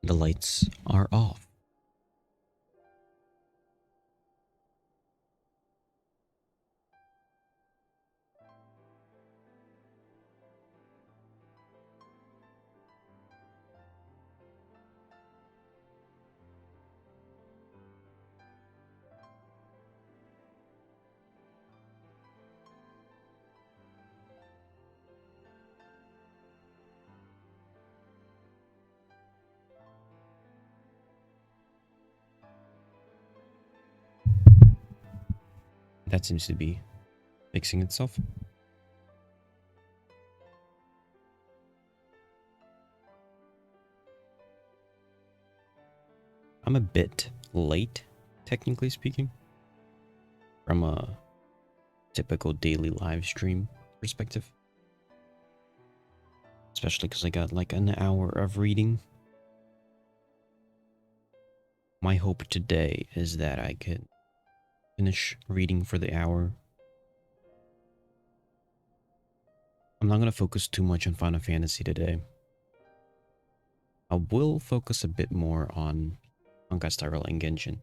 The lights are off. That seems to be fixing itself. I'm a bit late, technically speaking, from a typical daily live stream perspective. Especially because I got like an hour of reading. My hope today is that I could finish reading for the hour. I'm not going to focus too much on Final Fantasy today. I will focus a bit more on Honkai and Genshin.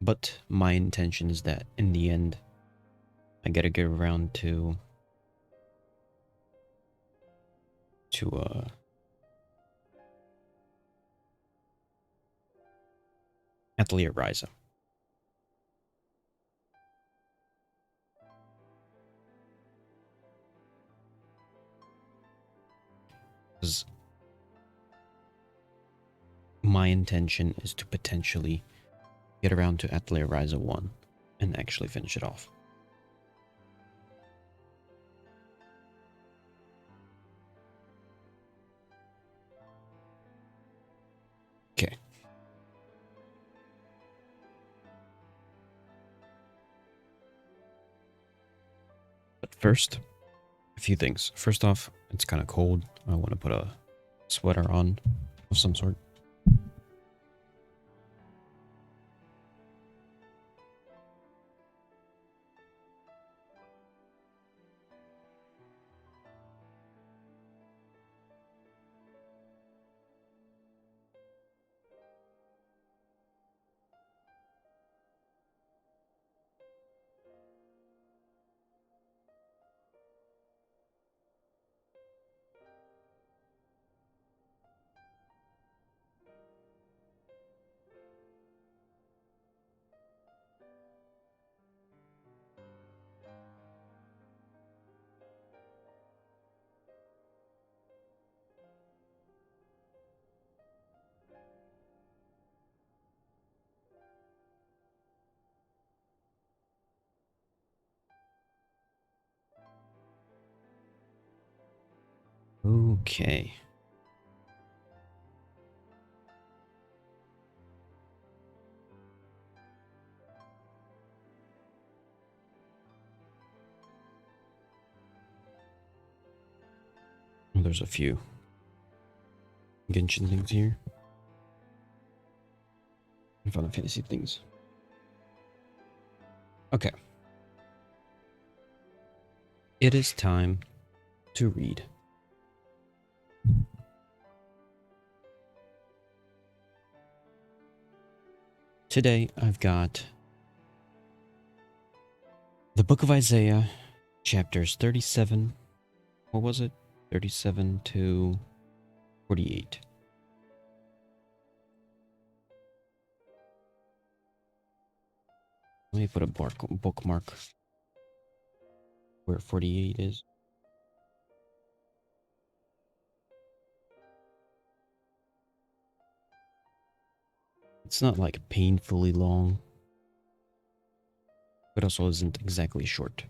But my intention is that in the end, I gotta get around to Atelier Ryza. Because my intention is to potentially get around to Atelier Ryza 1 and actually finish it off. Okay. But first, a few things. First off, it's kind of cold. I want to put a sweater on of some sort. Okay. Well, there's a few Genshin things here. And Final Fantasy things. Okay. It is time to read. Today I've got the Book of Isaiah, chapters 37. What was it? 37 to 48. Let me put a bookmark where 48 is. It's not like painfully long, but also isn't exactly short.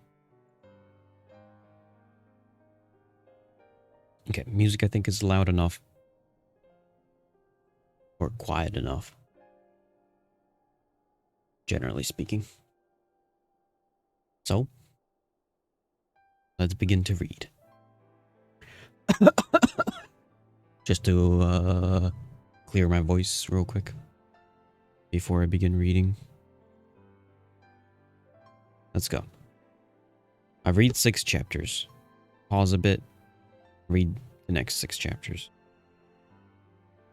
Okay, music I think is loud enough. Or quiet enough. Generally speaking. So, let's begin to read. Just to clear my voice real quick before I begin reading. Let's go. I read 6 chapters. Pause a bit. Read the next 6 chapters.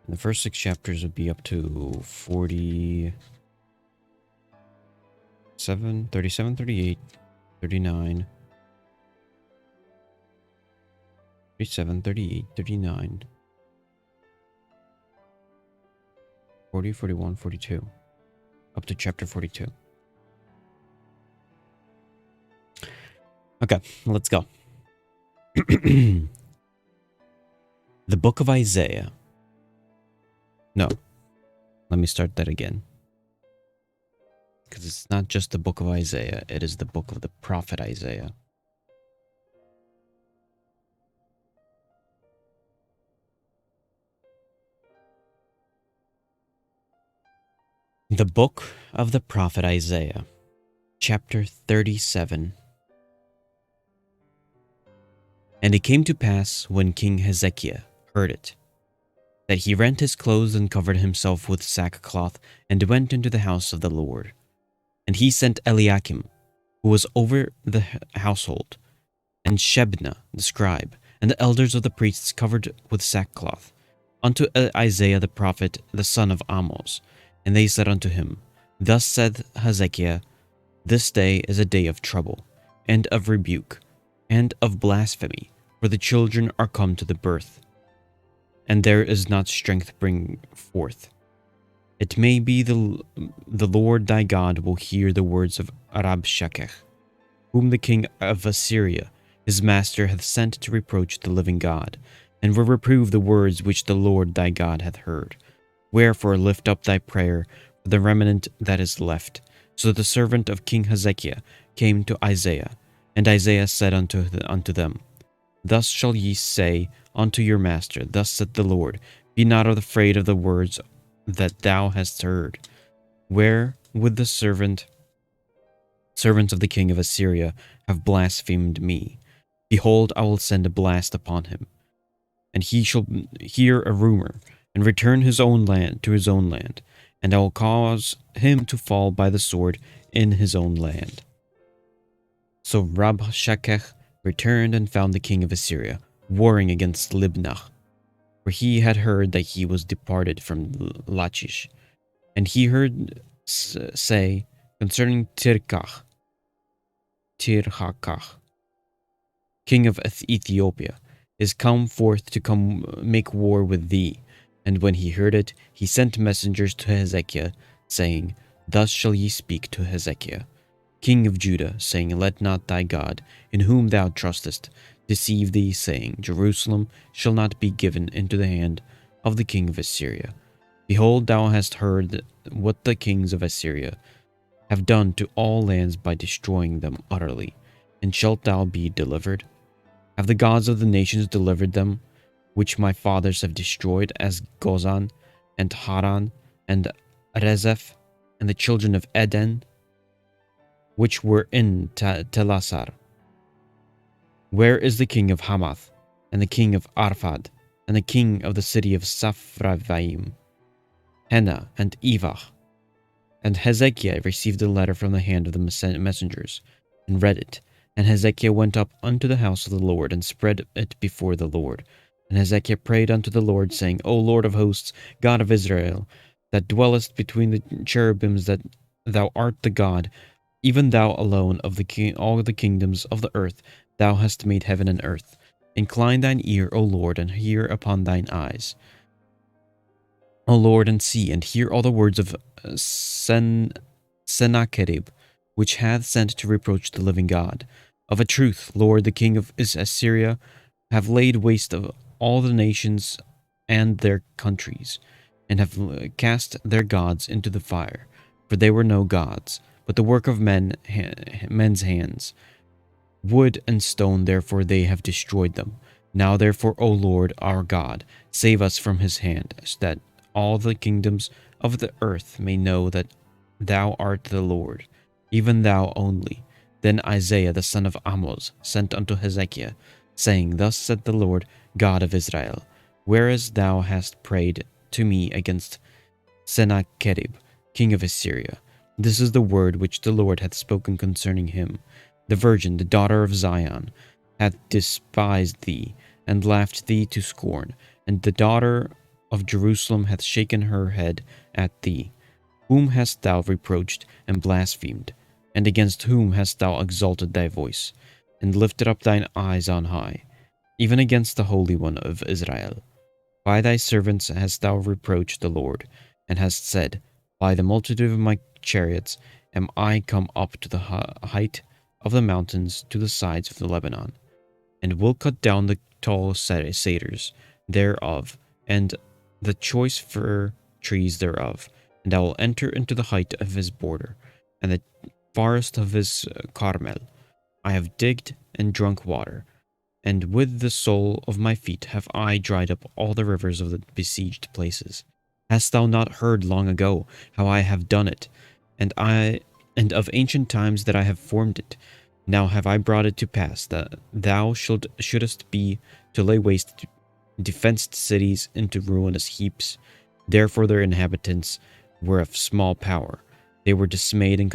And the first 6 chapters would be up to 37, 38, 39, 37, 38, 39, 40, 41, 42. Up to chapter 42. Okay, let's go. The book of Isaiah. No, let me start that again. Because it's not just the book of Isaiah, it is the book of the prophet Isaiah. The book of the prophet Isaiah, chapter 37. And it came to pass when King Hezekiah heard it, that he rent his clothes and covered himself with sackcloth, and went into the house of the Lord. And he sent Eliakim, who was over the household, and Shebna the scribe, and the elders of the priests covered with sackcloth, unto Isaiah the prophet, the son of Amoz. And they said unto him, Thus saith Hezekiah, This day is a day of trouble, and of rebuke, and of blasphemy, for the children are come to the birth, and there is not strength bring forth. It may be the Lord thy God will hear the words of Rabshakeh, whom the king of Assyria, his master, hath sent to reproach the living God, and will reprove the words which the Lord thy God hath heard. Wherefore lift up thy prayer for the remnant that is left. So the servant of King Hezekiah came to Isaiah, and Isaiah said unto them, Thus shall ye say unto your master, Thus saith the Lord, Be not afraid of the words that thou hast heard, where would the servants of the king of Assyria have blasphemed me. Behold, I will send a blast upon him, and he shall hear a rumor, and return his own land to his own land, and I will cause him to fall by the sword in his own land. So Rabshakeh returned and found the king of Assyria warring against Libnah, for he had heard that he was departed from Lachish. And he heard say concerning Tirhakah, king of Ethiopia, is come forth to come make war with thee. And when he heard it, he sent messengers to Hezekiah, saying, Thus shall ye speak to Hezekiah, king of Judah, saying, Let not thy God, in whom thou trustest, deceive thee, saying, Jerusalem shall not be given into the hand of the king of Assyria. Behold, thou hast heard what the kings of Assyria have done to all lands by destroying them utterly, and shalt thou be delivered? Have the gods of the nations delivered them, which my fathers have destroyed, as Gozan, and Haran, and Rezeph, and the children of Eden, which were in Telasar? Where is the king of Hamath, and the king of Arphad, and the king of the city of Saphravim, Hena, and Evah? And Hezekiah received a letter from the hand of the messengers, and read it. And Hezekiah went up unto the house of the Lord, and spread it before the Lord. And Hezekiah prayed unto the Lord, saying, O Lord of hosts, God of Israel, that dwellest between the cherubims, that thou art the God, even thou alone of all the kingdoms of the earth, thou hast made heaven and earth. Incline thine ear, O Lord, and hear upon thine eyes, O Lord, and see, and hear all the words of Sennacherib, which hath sent to reproach the living God. Of a truth, Lord, the king of Assyria have laid waste of all the nations and their countries, and have cast their gods into the fire, for they were no gods, but the work of men's hands. Wood and stone, therefore they have destroyed them. Now therefore, O Lord our God, save us from his hand, so that all the kingdoms of the earth may know that thou art the Lord, even thou only. Then Isaiah the son of Amoz sent unto Hezekiah, saying, Thus said the Lord God of Israel, Whereas thou hast prayed to me against Sennacherib, king of Assyria, this is the word which the Lord hath spoken concerning him. The virgin, the daughter of Zion, hath despised thee, and laughed thee to scorn, and the daughter of Jerusalem hath shaken her head at thee. Whom hast thou reproached and blasphemed? And against whom hast thou exalted thy voice, and lifted up thine eyes on high? Even against the Holy One of Israel. By thy servants hast thou reproached the Lord, and hast said, By the multitude of my chariots am I come up to the height of the mountains, to the sides of the Lebanon, and will cut down the tall cedars thereof, and the choice fir trees thereof, and I will enter into the height of his border, and the forest of his Carmel. I have digged and drunk water, and with the sole of my feet have I dried up all the rivers of the besieged places. Hast thou not heard long ago how I have done it, and of ancient times that I have formed it? Now have I brought it to pass that thou shouldest be to lay waste defenced cities into ruinous heaps. Therefore their inhabitants were of small power. They were dismayed and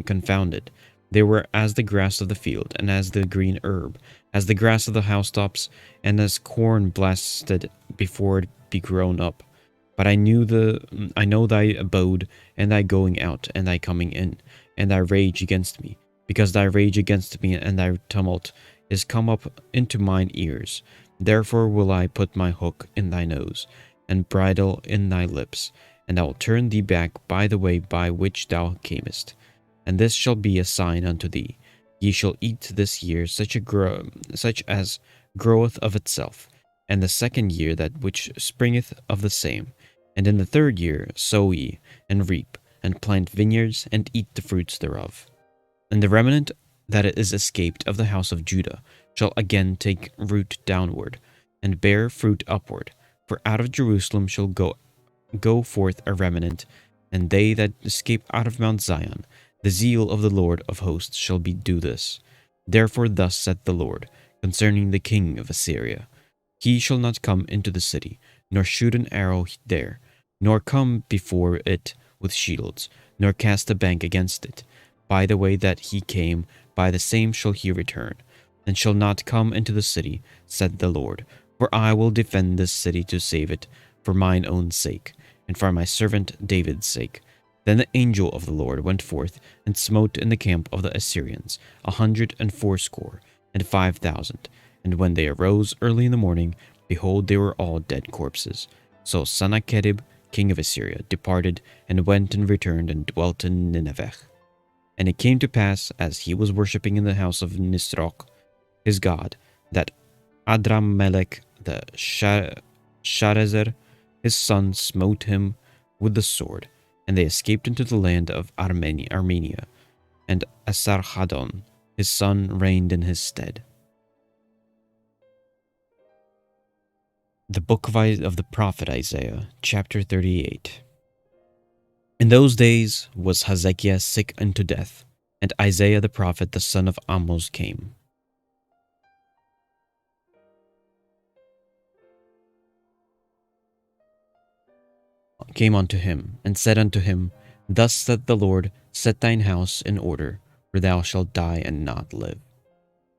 confounded. They were as the grass of the field, and as the green herb, as the grass of the housetops, and as corn blasted before it be grown up. But I know thy abode, and thy going out, and thy coming in, and thy rage against me, because thy rage against me and thy tumult is come up into mine ears. Therefore will I put my hook in thy nose, and bridle in thy lips, and I will turn thee back by the way by which thou camest. And this shall be a sign unto thee: ye shall eat this year such as groweth of itself, and the second year that which springeth of the same, and in the third year sow ye, and reap, and plant vineyards, and eat the fruits thereof. And the remnant that is escaped of the house of Judah shall again take root downward, and bear fruit upward. For out of Jerusalem shall go forth a remnant, and they that escape out of Mount Zion. The zeal of the Lord of hosts shall do this. Therefore thus saith the Lord concerning the king of Assyria: He shall not come into the city, nor shoot an arrow there, nor come before it with shields, nor cast a bank against it. By the way that he came, by the same shall he return, and shall not come into the city, said the Lord. For I will defend this city to save it, for mine own sake, and for my servant David's sake. Then the angel of the Lord went forth and smote in the camp of the Assyrians 185,000. And when they arose early in the morning, behold, they were all dead corpses. So Sennacherib, king of Assyria, departed and went and returned and dwelt in Nineveh. And it came to pass, as he was worshipping in the house of Nisroch, his god, that Adramelech the Sharezer, his son, smote him with the sword, and they escaped into the land of Armenia, and Esarhaddon, his son, reigned in his stead. The book of the prophet Isaiah, chapter 38. In those days was Hezekiah sick unto death, and Isaiah the prophet, the son of Amoz, came unto him, and said unto him, Thus saith the Lord, set thine house in order, for thou shalt die and not live.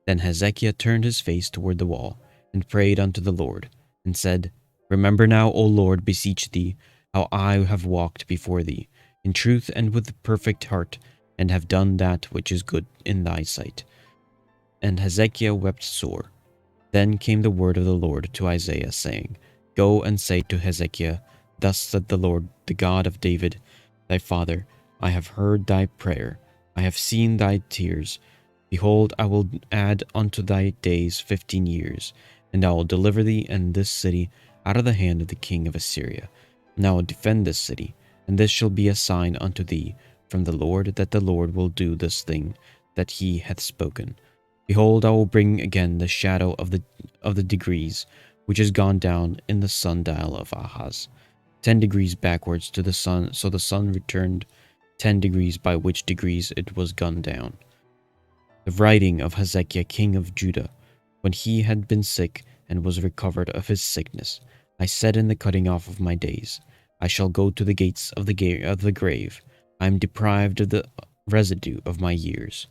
Then Hezekiah turned his face toward the wall, and prayed unto the Lord, and said, Remember now, O Lord, beseech thee, how I have walked before thee, in truth and with perfect heart, and have done that which is good in thy sight. And Hezekiah wept sore. Then came the word of the Lord to Isaiah, saying, Go and say to Hezekiah, Thus saith the Lord, the God of David, thy father, I have heard thy prayer, I have seen thy tears. Behold, I will add unto thy days 15 years, and I will deliver thee and this city out of the hand of the king of Assyria. Now defend this city, and this shall be a sign unto thee from the Lord, that the Lord will do this thing that he hath spoken. Behold, I will bring again the shadow of the degrees, which is gone down in the sundial of Ahaz, 10 degrees backwards to the sun, so the sun returned 10 degrees, by which degrees it was gone down. The writing of Hezekiah king of Judah, when he had been sick and was recovered of his sickness. I said in the cutting off of my days, I shall go to the gates of the grave. I am deprived of the residue of my years.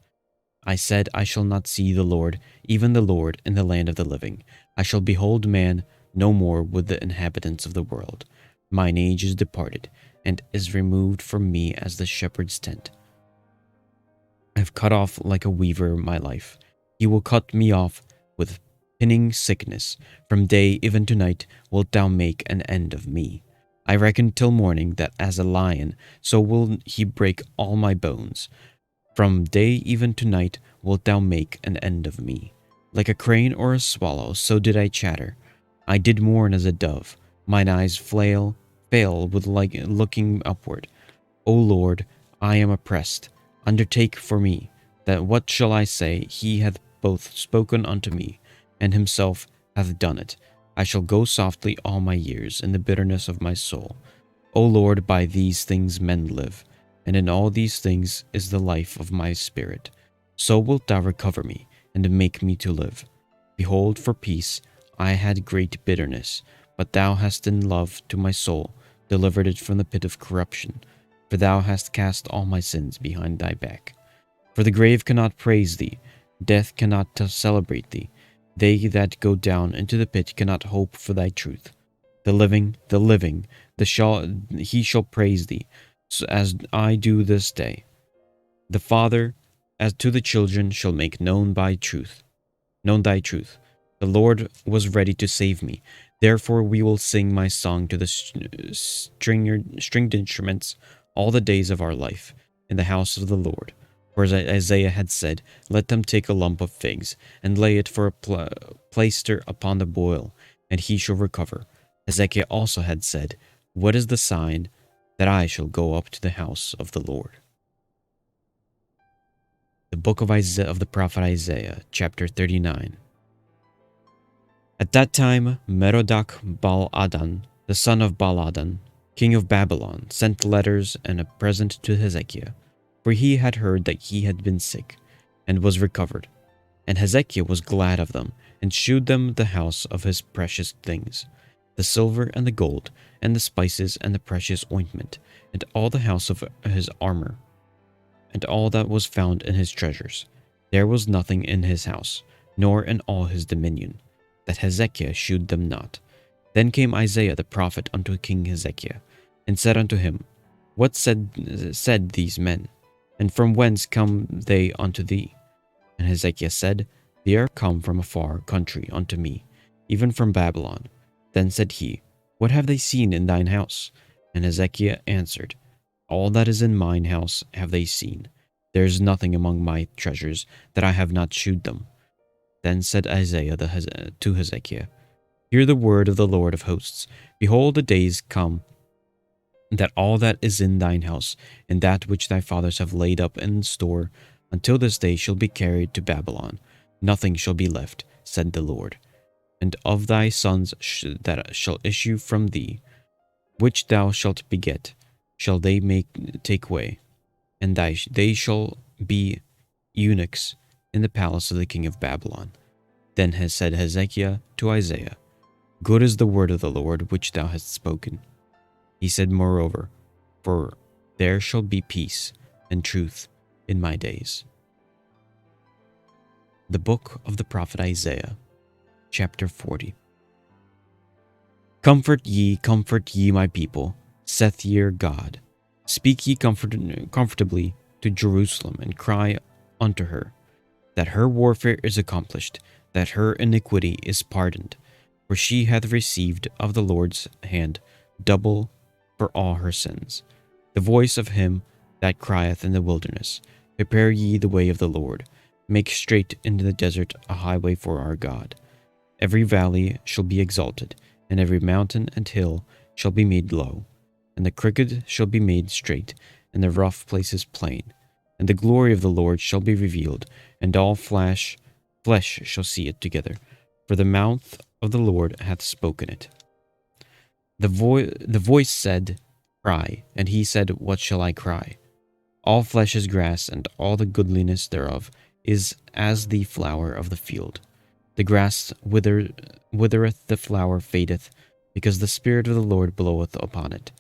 I said, I shall not see the Lord, even the Lord, in the land of the living. I shall behold man no more with the inhabitants of the world. Mine age is departed, and is removed from me as the shepherd's tent. I have cut off like a weaver my life. He will cut me off with pinning sickness. From day even to night wilt thou make an end of me. I reckon till morning that as a lion, so will he break all my bones. From day even to night wilt thou make an end of me. Like a crane or a swallow, so did I chatter. I did mourn as a dove. Mine eyes fail with like looking upward. O Lord, I am oppressed. Undertake for me, that what shall I say? He hath both spoken unto me, and himself hath done it. I shall go softly all my years in the bitterness of my soul. O Lord, by these things men live, and in all these things is the life of my spirit. So wilt thou recover me, and make me to live. Behold, for peace I had great bitterness, but thou hast in love to my soul delivered it from the pit of corruption. For thou hast cast all my sins behind thy back. For the grave cannot praise thee, death cannot celebrate thee. They that go down into the pit cannot hope for thy truth. The living, he shall praise thee, as I do this day. The Father, as to the children, shall make known thy truth. The Lord was ready to save me. Therefore we will sing my song to the stringed instruments all the days of our life in the house of the Lord. For as Isaiah had said, let them take a lump of figs, and lay it for a plaister upon the boil, and he shall recover. Hezekiah also had said, what is the sign that I shall go up to the house of the Lord? The book of the prophet Isaiah, chapter 39. At that time, Merodach-Baladan, the son of Baladan, king of Babylon, sent letters and a present to Hezekiah, for he had heard that he had been sick, and was recovered. And Hezekiah was glad of them, and shewed them the house of his precious things, the silver and the gold, and the spices and the precious ointment, and all the house of his armor, and all that was found in his treasures. There was nothing in his house, nor in all his dominion, that Hezekiah shewed them not. Then came Isaiah the prophet unto King Hezekiah, and said unto him, what said these men? And from whence come they unto thee? And Hezekiah said, they are come from a far country unto me, even from Babylon. Then said he, what have they seen in thine house? And Hezekiah answered, all that is in mine house have they seen. There is nothing among my treasures that I have not shewed them. Then said Isaiah to Hezekiah, hear the word of the Lord of hosts. Behold, the days come that all that is in thine house, and that which thy fathers have laid up in store, until this day shall be carried to Babylon. Nothing shall be left, said the Lord. And of thy sons that shall issue from thee, which thou shalt beget, shall they take way, and they shall be eunuchs in the palace of the king of Babylon. Then said Hezekiah to Isaiah, good is the word of the Lord which thou hast spoken. He said moreover, for there shall be peace and truth in my days. The book of the prophet Isaiah, chapter 40. Comfort ye, my people, saith your God. Speak ye comfortably to Jerusalem, and cry unto her, that her warfare is accomplished, that her iniquity is pardoned. For she hath received of the Lord's hand double for all her sins. The voice of him that crieth in the wilderness, prepare ye the way of the Lord, make straight in the desert a highway for our God. Every valley shall be exalted, and every mountain and hill shall be made low, and the crooked shall be made straight, and the rough places plain. And the glory of the Lord shall be revealed, and all flesh shall see it together, for the mouth of the Lord hath spoken it. The voice said, cry, and he said, what shall I cry? All flesh is grass, and all the goodliness thereof is as the flower of the field. The grass withereth, the flower fadeth, because the Spirit of the Lord bloweth upon it.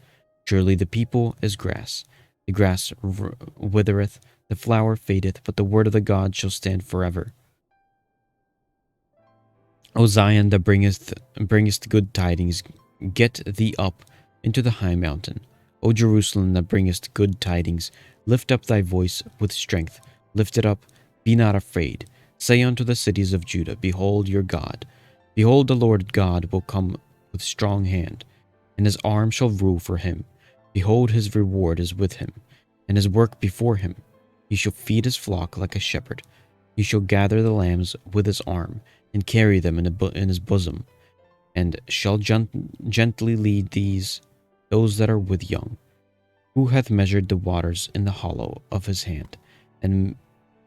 Surely the people is grass. The grass withereth, the flower fadeth, but the word of the God shall stand forever. O Zion, that bringest good tidings, get thee up into the high mountain. O Jerusalem, that bringest good tidings, lift up thy voice with strength. Lift it up, be not afraid. Say unto the cities of Judah, Behold your God. Behold, the Lord God will come with strong hand, and his arm shall rule for him. Behold, his reward is with him, and his work before him. He shall feed his flock like a shepherd. He shall gather the lambs with his arm, and carry them in his bosom, and shall gently lead those that are with young. Who hath measured the waters in the hollow of his hand, and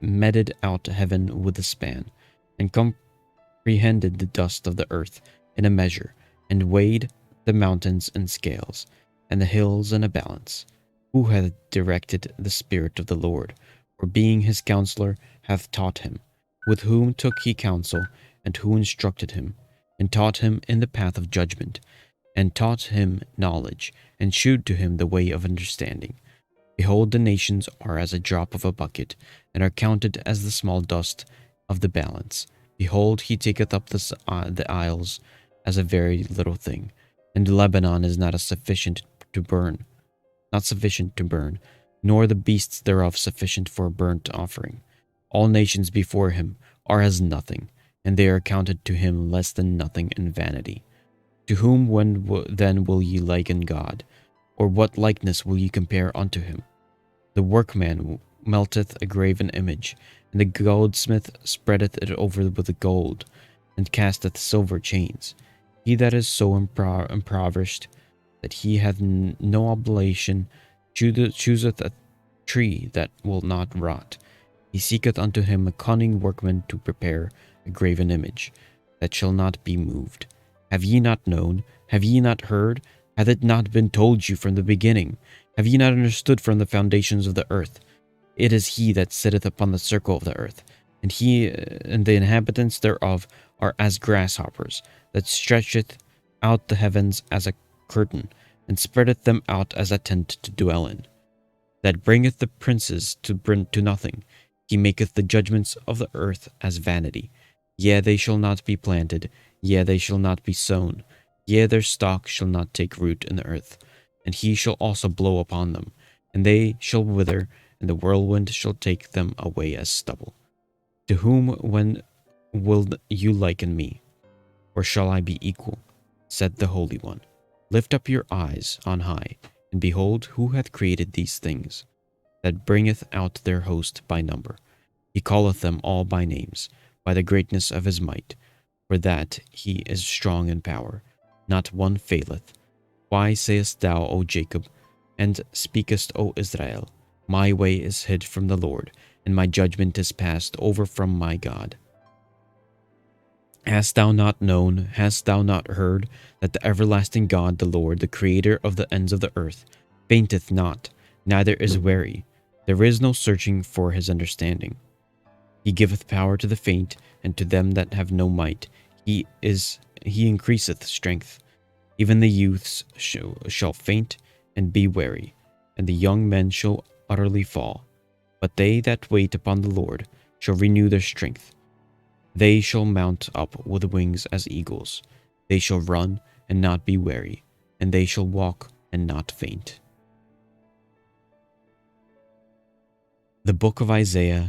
meted out heaven with a span, and comprehended the dust of the earth in a measure, and weighed the mountains in scales, and the hills in a balance? Who hath directed the Spirit of the Lord, or being his counselor hath taught him? With whom took he counsel, and who instructed him, and taught him in the path of judgment, and taught him knowledge, and shewed to him the way of understanding? Behold, the nations are as a drop of a bucket, and are counted as the small dust of the balance. Behold, he taketh up the isles as a very little thing, and Lebanon is not sufficient to burn, nor the beasts thereof sufficient for a burnt offering. All nations before him are as nothing, and they are counted to him less than nothing in vanity. To whom then will ye liken God? Or what likeness will ye compare unto him? The workman melteth a graven image, and the goldsmith spreadeth it over with gold, and casteth silver chains. He that is so impoverished that he hath no oblation chooseth a tree that will not rot. He seeketh unto him a cunning workman to prepare a graven image that shall not be moved. Have ye not known? Have ye not heard? Hath it not been told you from the beginning? Have ye not understood from the foundations of the earth? It is he that sitteth upon the circle of the earth, and the inhabitants thereof are as grasshoppers, that stretcheth out the heavens as a curtain, and spreadeth them out as a tent to dwell in, that bringeth the princes to nothing. He maketh the judgments of the earth as vanity. Yea, they shall not be planted, yea, they shall not be sown, yea, their stock shall not take root in the earth. And he shall also blow upon them, and they shall wither, and the whirlwind shall take them away as stubble. To whom when will you liken me? Or shall I be equal? Said the Holy One. Lift up your eyes on high, and behold who hath created these things, that bringeth out their host by number. He calleth them all by names, by the greatness of his might, for that he is strong in power. Not one faileth. Why sayest thou, O Jacob, and speakest, O Israel, My way is hid from the Lord, and my judgment is passed over from my God? Hast thou not known, hast thou not heard, that the everlasting God, the Lord, the Creator of the ends of the earth, fainteth not, neither is weary? There is no searching for his understanding. He giveth power to the faint, and to them that have no might he increaseth strength. Even the youths shall faint and be weary, and the young men shall utterly fall. But they that wait upon the Lord shall renew their strength. They shall mount up with wings as eagles. They shall run and not be weary, and they shall walk and not faint. The book of the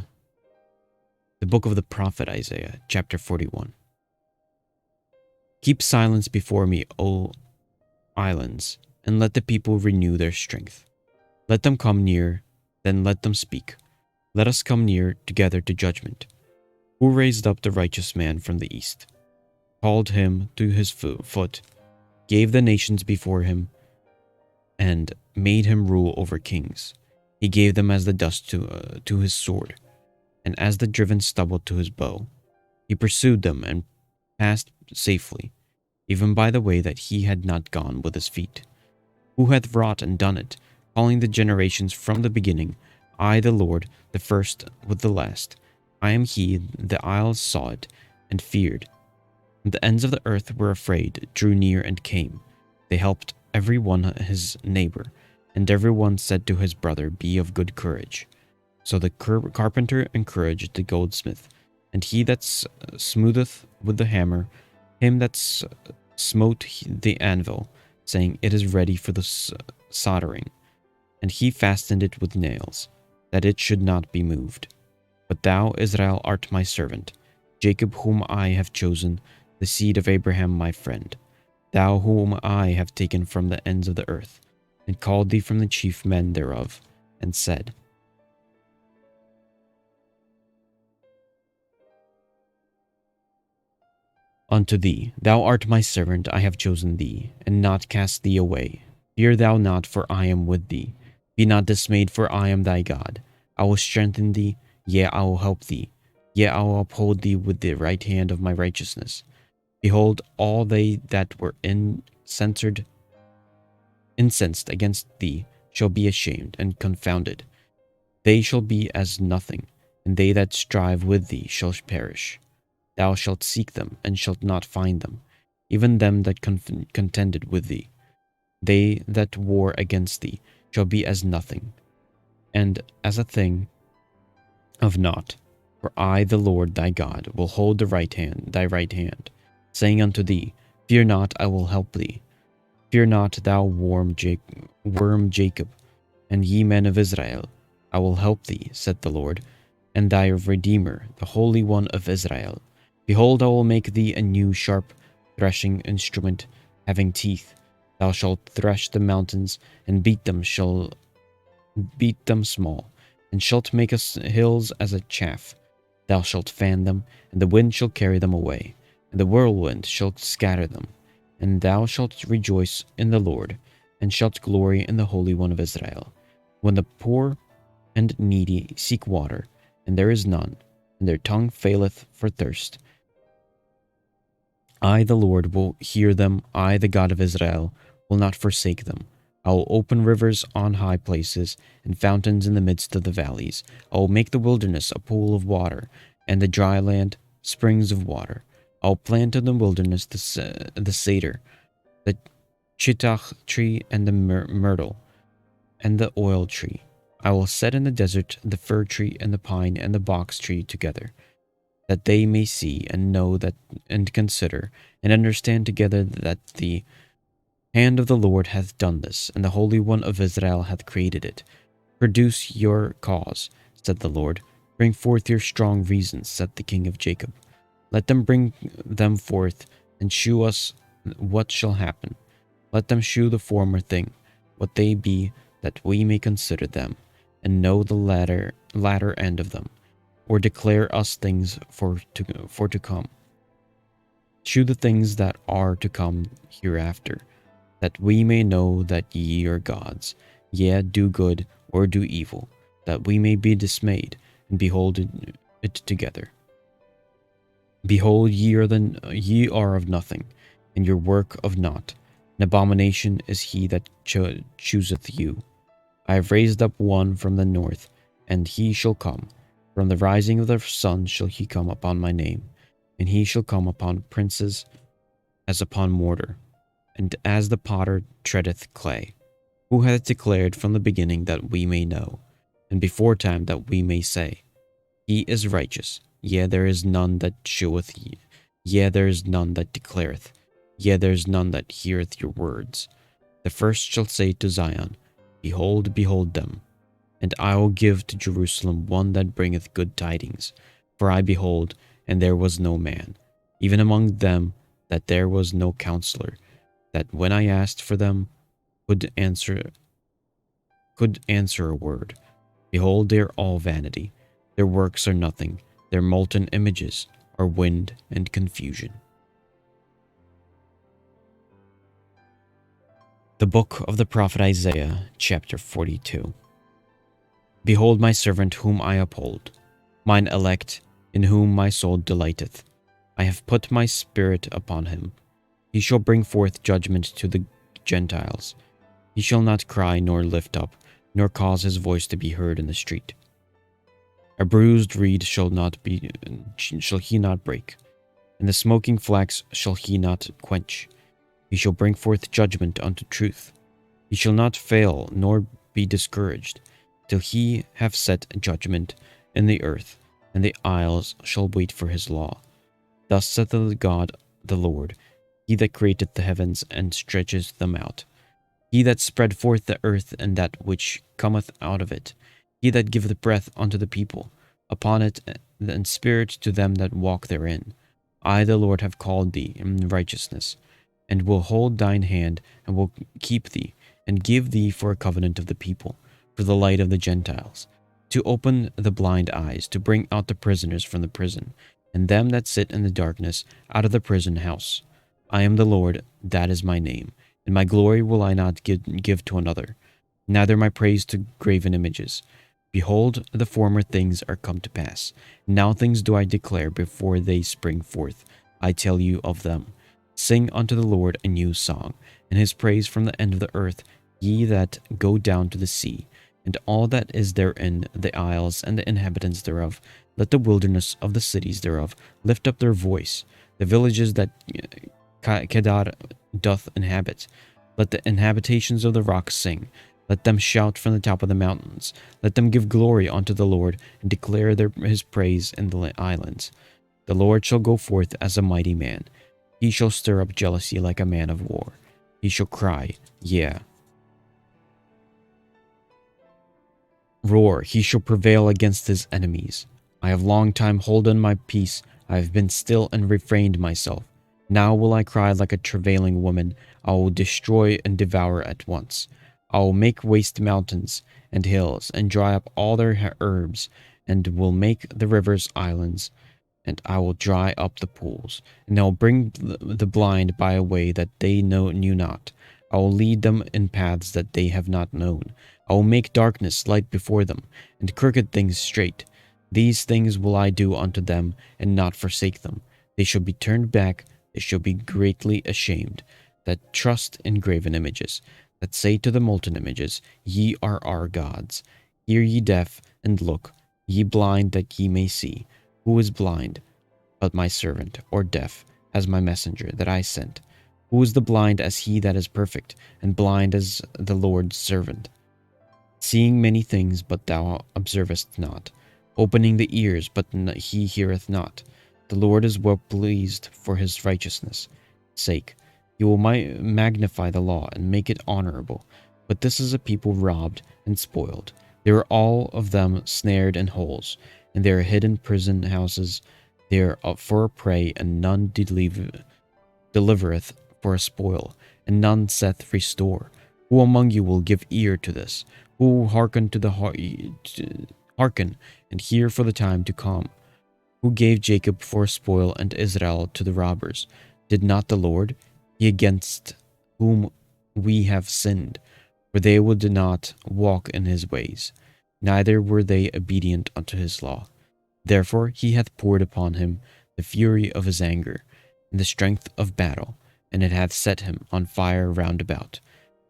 prophet Isaiah, chapter 41. Keep silence before me, O islands, and let the people renew their strength. Let them come near, then let them speak. Let us come near together to judgment. Who raised up the righteous man from the east, called him to his foot, gave the nations before him, and made him rule over kings. He gave them as the dust to his sword, and as the driven stubble to his bow. He pursued them and passed safely, even by the way that he had not gone with his feet. Who hath wrought and done it, calling the generations from the beginning? I, the Lord, the first with the last. I am he. The isles saw it and feared. The ends of the earth were afraid, drew near and came. They helped every one his neighbor. And every one said to his brother, Be of good courage. So the carpenter encouraged the goldsmith, and he that smootheth with the hammer, him that smote the anvil, saying, It is ready for the soldering. And he fastened it with nails, that it should not be moved. But thou, Israel, art my servant, Jacob whom I have chosen, the seed of Abraham my friend, thou whom I have taken from the ends of the earth, and called thee from the chief men thereof, and said, Unto thee, thou art my servant, I have chosen thee, and not cast thee away. Fear thou not, for I am with thee. Be not dismayed, for I am thy God. I will strengthen thee, yea, I will help thee, yea, I will uphold thee with the right hand of my righteousness. Behold, all they that were incensed against thee shall be ashamed and confounded. They shall be as nothing, and they that strive with thee shall perish. Thou shalt seek them, and shalt not find them, even them that contended with thee. They that war against thee shall be as nothing, and as a thing of naught. For I, the Lord thy God, will hold thy right hand, saying unto thee, Fear not, I will help thee. Fear not, thou worm Jacob, and ye men of Israel, I will help thee, said the Lord, and thy Redeemer, the Holy One of Israel. Behold, I will make thee a new sharp threshing instrument, having teeth. Thou shalt thresh the mountains, and beat them small, and shalt make hills as a chaff. Thou shalt fan them, and the wind shall carry them away, and the whirlwind shall scatter them. And thou shalt rejoice in the Lord, and shalt glory in the Holy One of Israel. When the poor and needy seek water, and there is none, and their tongue faileth for thirst, I, the Lord, will hear them. I, the God of Israel, will not forsake them. I will open rivers on high places, and fountains in the midst of the valleys. I will make the wilderness a pool of water, and the dry land springs of water. I will plant in the wilderness the cedar, the chittah tree, and the myrtle, and the oil tree. I will set in the desert the fir tree, and the pine, and the box tree together, that they may see and know that, and consider and understand together that the hand of the Lord hath done this, and the Holy One of Israel hath created it. Produce your cause, said the Lord. Bring forth your strong reasons, said the King of Jacob. Let them bring them forth, and shew us what shall happen. Let them shew the former thing, what they be, that we may consider them, and know the latter end of them, or declare us things for to come. Shew the things that are to come hereafter, that we may know that ye are gods. Yea, do good or do evil, that we may be dismayed, and behold it together. Behold, ye are of nothing, and your work of naught. An abomination is he that chooseth you. I have raised up one from the north, and he shall come. From the rising of the sun shall he come upon my name, and he shall come upon princes as upon mortar, and as the potter treadeth clay, who hath declared from the beginning that we may know, and before time that we may say, He is righteous, yea, there is none that sheweth ye, yea, there is none that declareth, yea, there is none that heareth your words. The first shall say to Zion, Behold, behold them. And I will give to Jerusalem one that bringeth good tidings. For I behold, and there was no man, even among them that there was no counselor, that when I asked for them could answer a word. Behold, they are all vanity. Their works are nothing. Their molten images are wind and confusion. The book of the prophet Isaiah, chapter 42. Behold my servant whom I uphold, mine elect, in whom my soul delighteth. I have put my spirit upon him. He shall bring forth judgment to the Gentiles. He shall not cry nor lift up, nor cause his voice to be heard in the street. A bruised reed shall he not break, and the smoking flax shall he not quench. He shall bring forth judgment unto truth. He shall not fail nor be discouraged, till he have set judgment in the earth, and the isles shall wait for his law. Thus saith the God the Lord, he that created the heavens and stretches them out, he that spread forth the earth and that which cometh out of it, he that giveth breath unto the people, upon it and spirit to them that walk therein. I, the Lord, have called thee in righteousness, and will hold thine hand, and will keep thee, and give thee for a covenant of the people, for the light of the Gentiles, to open the blind eyes, to bring out the prisoners from the prison, and them that sit in the darkness out of the prison house. I am the Lord, that is my name, and my glory will I not give to another, neither my praise to graven images. Behold, the former things are come to pass. Now things do I declare before they spring forth. I tell you of them. Sing unto the Lord a new song, and his praise from the end of the earth, ye that go down to the sea, and all that is therein, the isles and the inhabitants thereof. Let the wilderness of the cities thereof lift up their voice, the villages that Kedar doth inhabit. Let the inhabitations of the rocks sing. Let them shout from the top of the mountains. Let them give glory unto the Lord, and declare his praise in the islands. The Lord shall go forth as a mighty man. He shall stir up jealousy like a man of war. He shall cry, yea. Roar, he shall prevail against his enemies. I have long time holden my peace. I have been still and refrained myself. Now will I cry like a travailing woman. I will destroy and devour at once. I will make waste mountains and hills, and dry up all their herbs, and will make the rivers islands, and I will dry up the pools, and I will bring the blind by a way that they knew not. I will lead them in paths that they have not known. I will make darkness light before them, and crooked things straight. These things will I do unto them, and not forsake them. They shall be turned back, they shall be greatly ashamed, that trust in graven images, that say to the molten images, Ye are our gods. Hear ye deaf, and look, ye blind that ye may see. Who is blind, but my servant, or deaf, as my messenger that I sent? Who is the blind as he that is perfect, and blind as the Lord's servant? Seeing many things, but thou observest not. Opening the ears, but he heareth not. The Lord is well pleased for his righteousness' sake. He will magnify the law and make it honorable. But this is a people robbed and spoiled. They are all of them snared in holes, and they are hidden prison houses. They are for a prey, and none delivereth for a spoil, and none saith restore. Who among you will give ear to this? Who will hearken and hear for the time to come? Who gave Jacob for a spoil and Israel to the robbers? Did not the Lord? He against whom we have sinned, for they did not walk in his ways, neither were they obedient unto his law. Therefore he hath poured upon him the fury of his anger, and the strength of battle, and it hath set him on fire round about.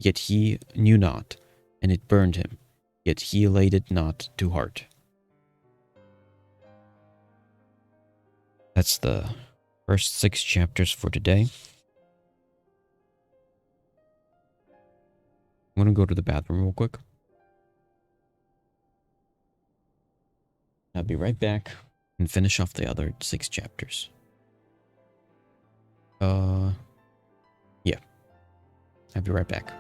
Yet he knew not, and it burned him, yet he laid it not to heart. That's the first 6 chapters for today. I'm going to go to the bathroom real quick. I'll be right back and finish off the other 6 chapters. Yeah. I'll be right back.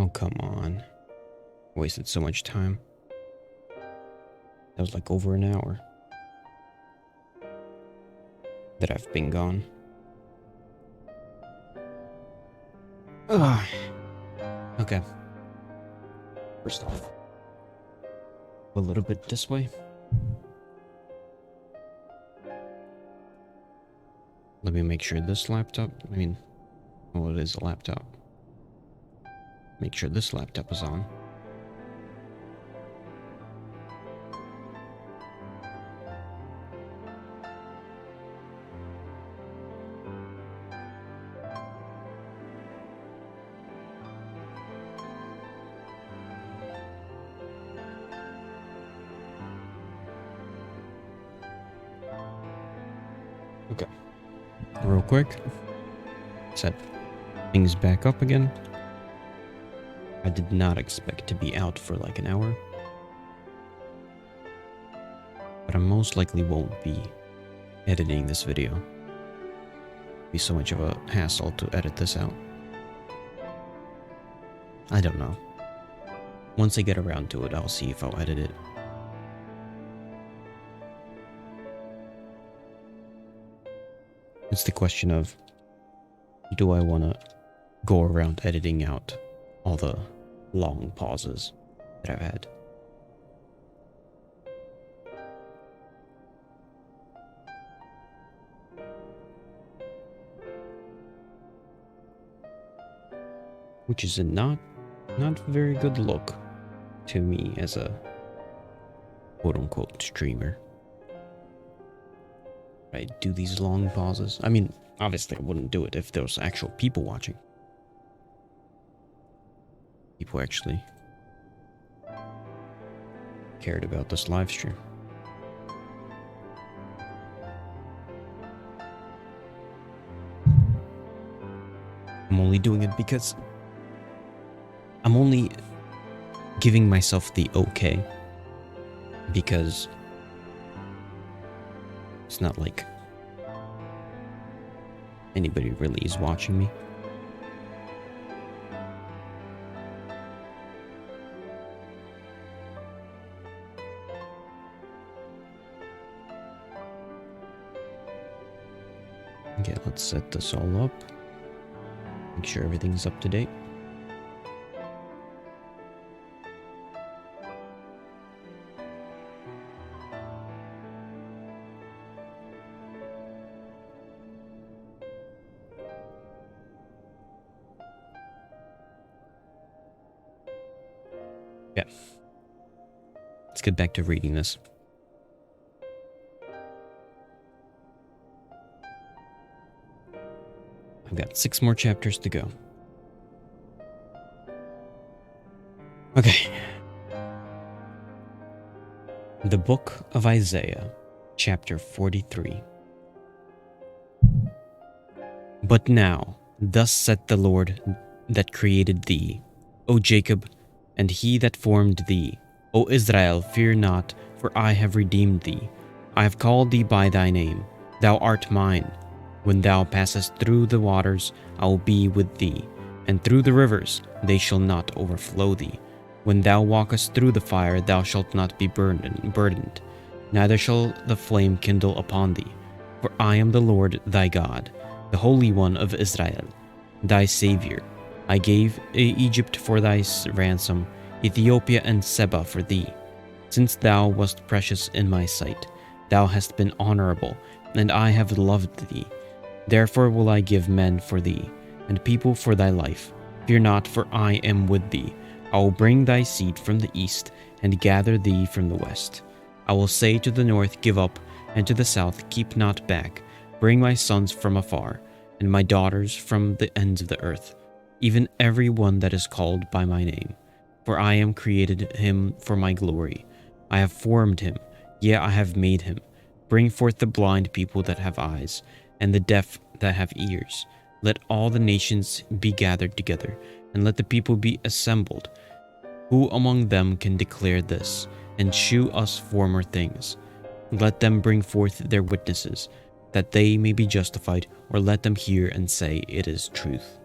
Oh, come on. Wasted so much time. That was like over an hour that I've been gone. Ugh. Okay. First off, a little bit this way. Let me make sure this laptop, well, it is a laptop. Make sure this laptop is on. Okay. Real quick. Set things back up again. I did not expect to be out for like an hour. But I most likely won't be editing this video. It'd be so much of a hassle to edit this out. I don't know. Once I get around to it, I'll see if I'll edit it. It's the question of, do I want to go around editing out all the long pauses that I've had? Which is a not very good look to me as a quote-unquote streamer. I do these long pauses. I mean, obviously I wouldn't do it if there was actual people watching. People actually cared about this live stream. I'm only doing it because I'm only giving myself the okay because it's not like anybody really is watching me. Okay, let's set this all up. Make sure everything's up to date. Yeah. Let's get back to reading this. I've got 6 more chapters to go. Okay. The Book of Isaiah, chapter 43. But now, thus saith the Lord that created thee, O Jacob, and he that formed thee, O Israel, fear not, for I have redeemed thee. I have called thee by thy name. Thou art mine. When thou passest through the waters, I will be with thee, and through the rivers, they shall not overflow thee. When thou walkest through the fire, thou shalt not be burdened, neither shall the flame kindle upon thee. For I am the Lord thy God, the Holy One of Israel, thy Saviour. I gave Egypt for thy ransom, Ethiopia and Seba for thee. Since thou wast precious in my sight, thou hast been honorable, and I have loved thee. Therefore will I give men for thee, and people for thy life. Fear not, for I am with thee. I will bring thy seed from the east, and gather thee from the west. I will say to the north, give up, and to the south, keep not back. Bring my sons from afar, and my daughters from the ends of the earth, even every one that is called by my name. For I am created him for my glory. I have formed him, yea, I have made him. Bring forth the blind people that have eyes, and the deaf that have ears. Let all the nations be gathered together, and let the people be assembled. Who among them can declare this, and shew us former things? Let them bring forth their witnesses, that they may be justified, or let them hear and say, it is truth.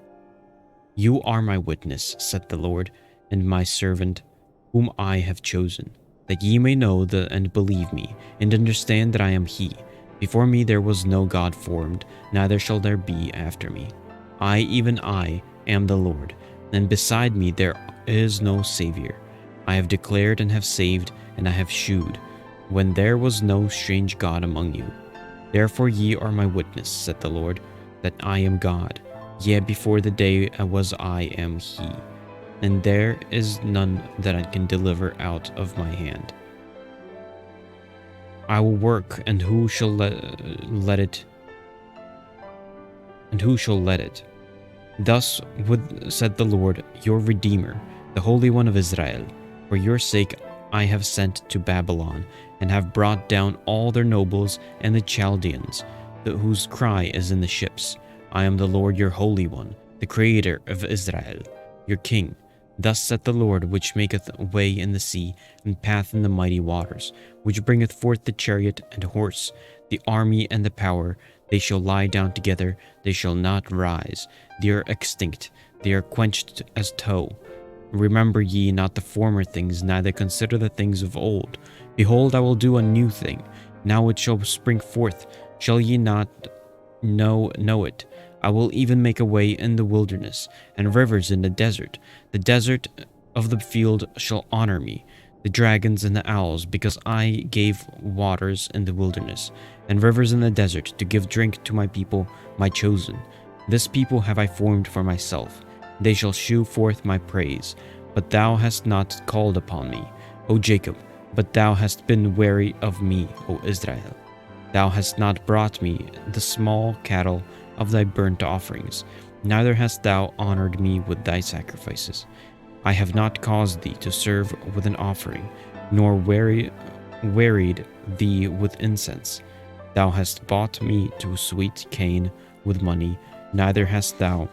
You are my witness, said the Lord, and my servant, whom I have chosen, that ye may know and believe me, and understand that I am he. Before me there was no God formed, neither shall there be after me. I, even I, am the Lord, and beside me there is no Savior. I have declared and have saved, and I have shewed, when there was no strange God among you. Therefore ye are my witness, said the Lord, that I am God. Yea, before the day I am he, and there is none that I can deliver out of my hand. I will work, and who shall let it? And who shall let it? Thus said the Lord, your Redeemer, the Holy One of Israel. For your sake I have sent to Babylon, and have brought down all their nobles and the Chaldeans, whose cry is in the ships. I am the Lord your Holy One, the Creator of Israel, your King. Thus saith the Lord, which maketh a way in the sea, and path in the mighty waters, which bringeth forth the chariot and horse, the army and the power. They shall lie down together, they shall not rise. They are extinct, they are quenched as tow. Remember ye not the former things, neither consider the things of old. Behold, I will do a new thing. Now it shall spring forth. Shall ye not know it? I will even make a way in the wilderness, and rivers in the desert. The desert of the field shall honor me, the dragons and the owls, because I gave waters in the wilderness, and rivers in the desert, to give drink to my people, my chosen. This people have I formed for myself. They shall shew forth my praise. But thou hast not called upon me, O Jacob, but thou hast been weary of me, O Israel. Thou hast not brought me the small cattle of thy burnt offerings, neither hast thou honored me with thy sacrifices. I have not caused thee to serve with an offering, nor wearied thee with incense. Thou hast bought me to sweet cane with money, neither hast thou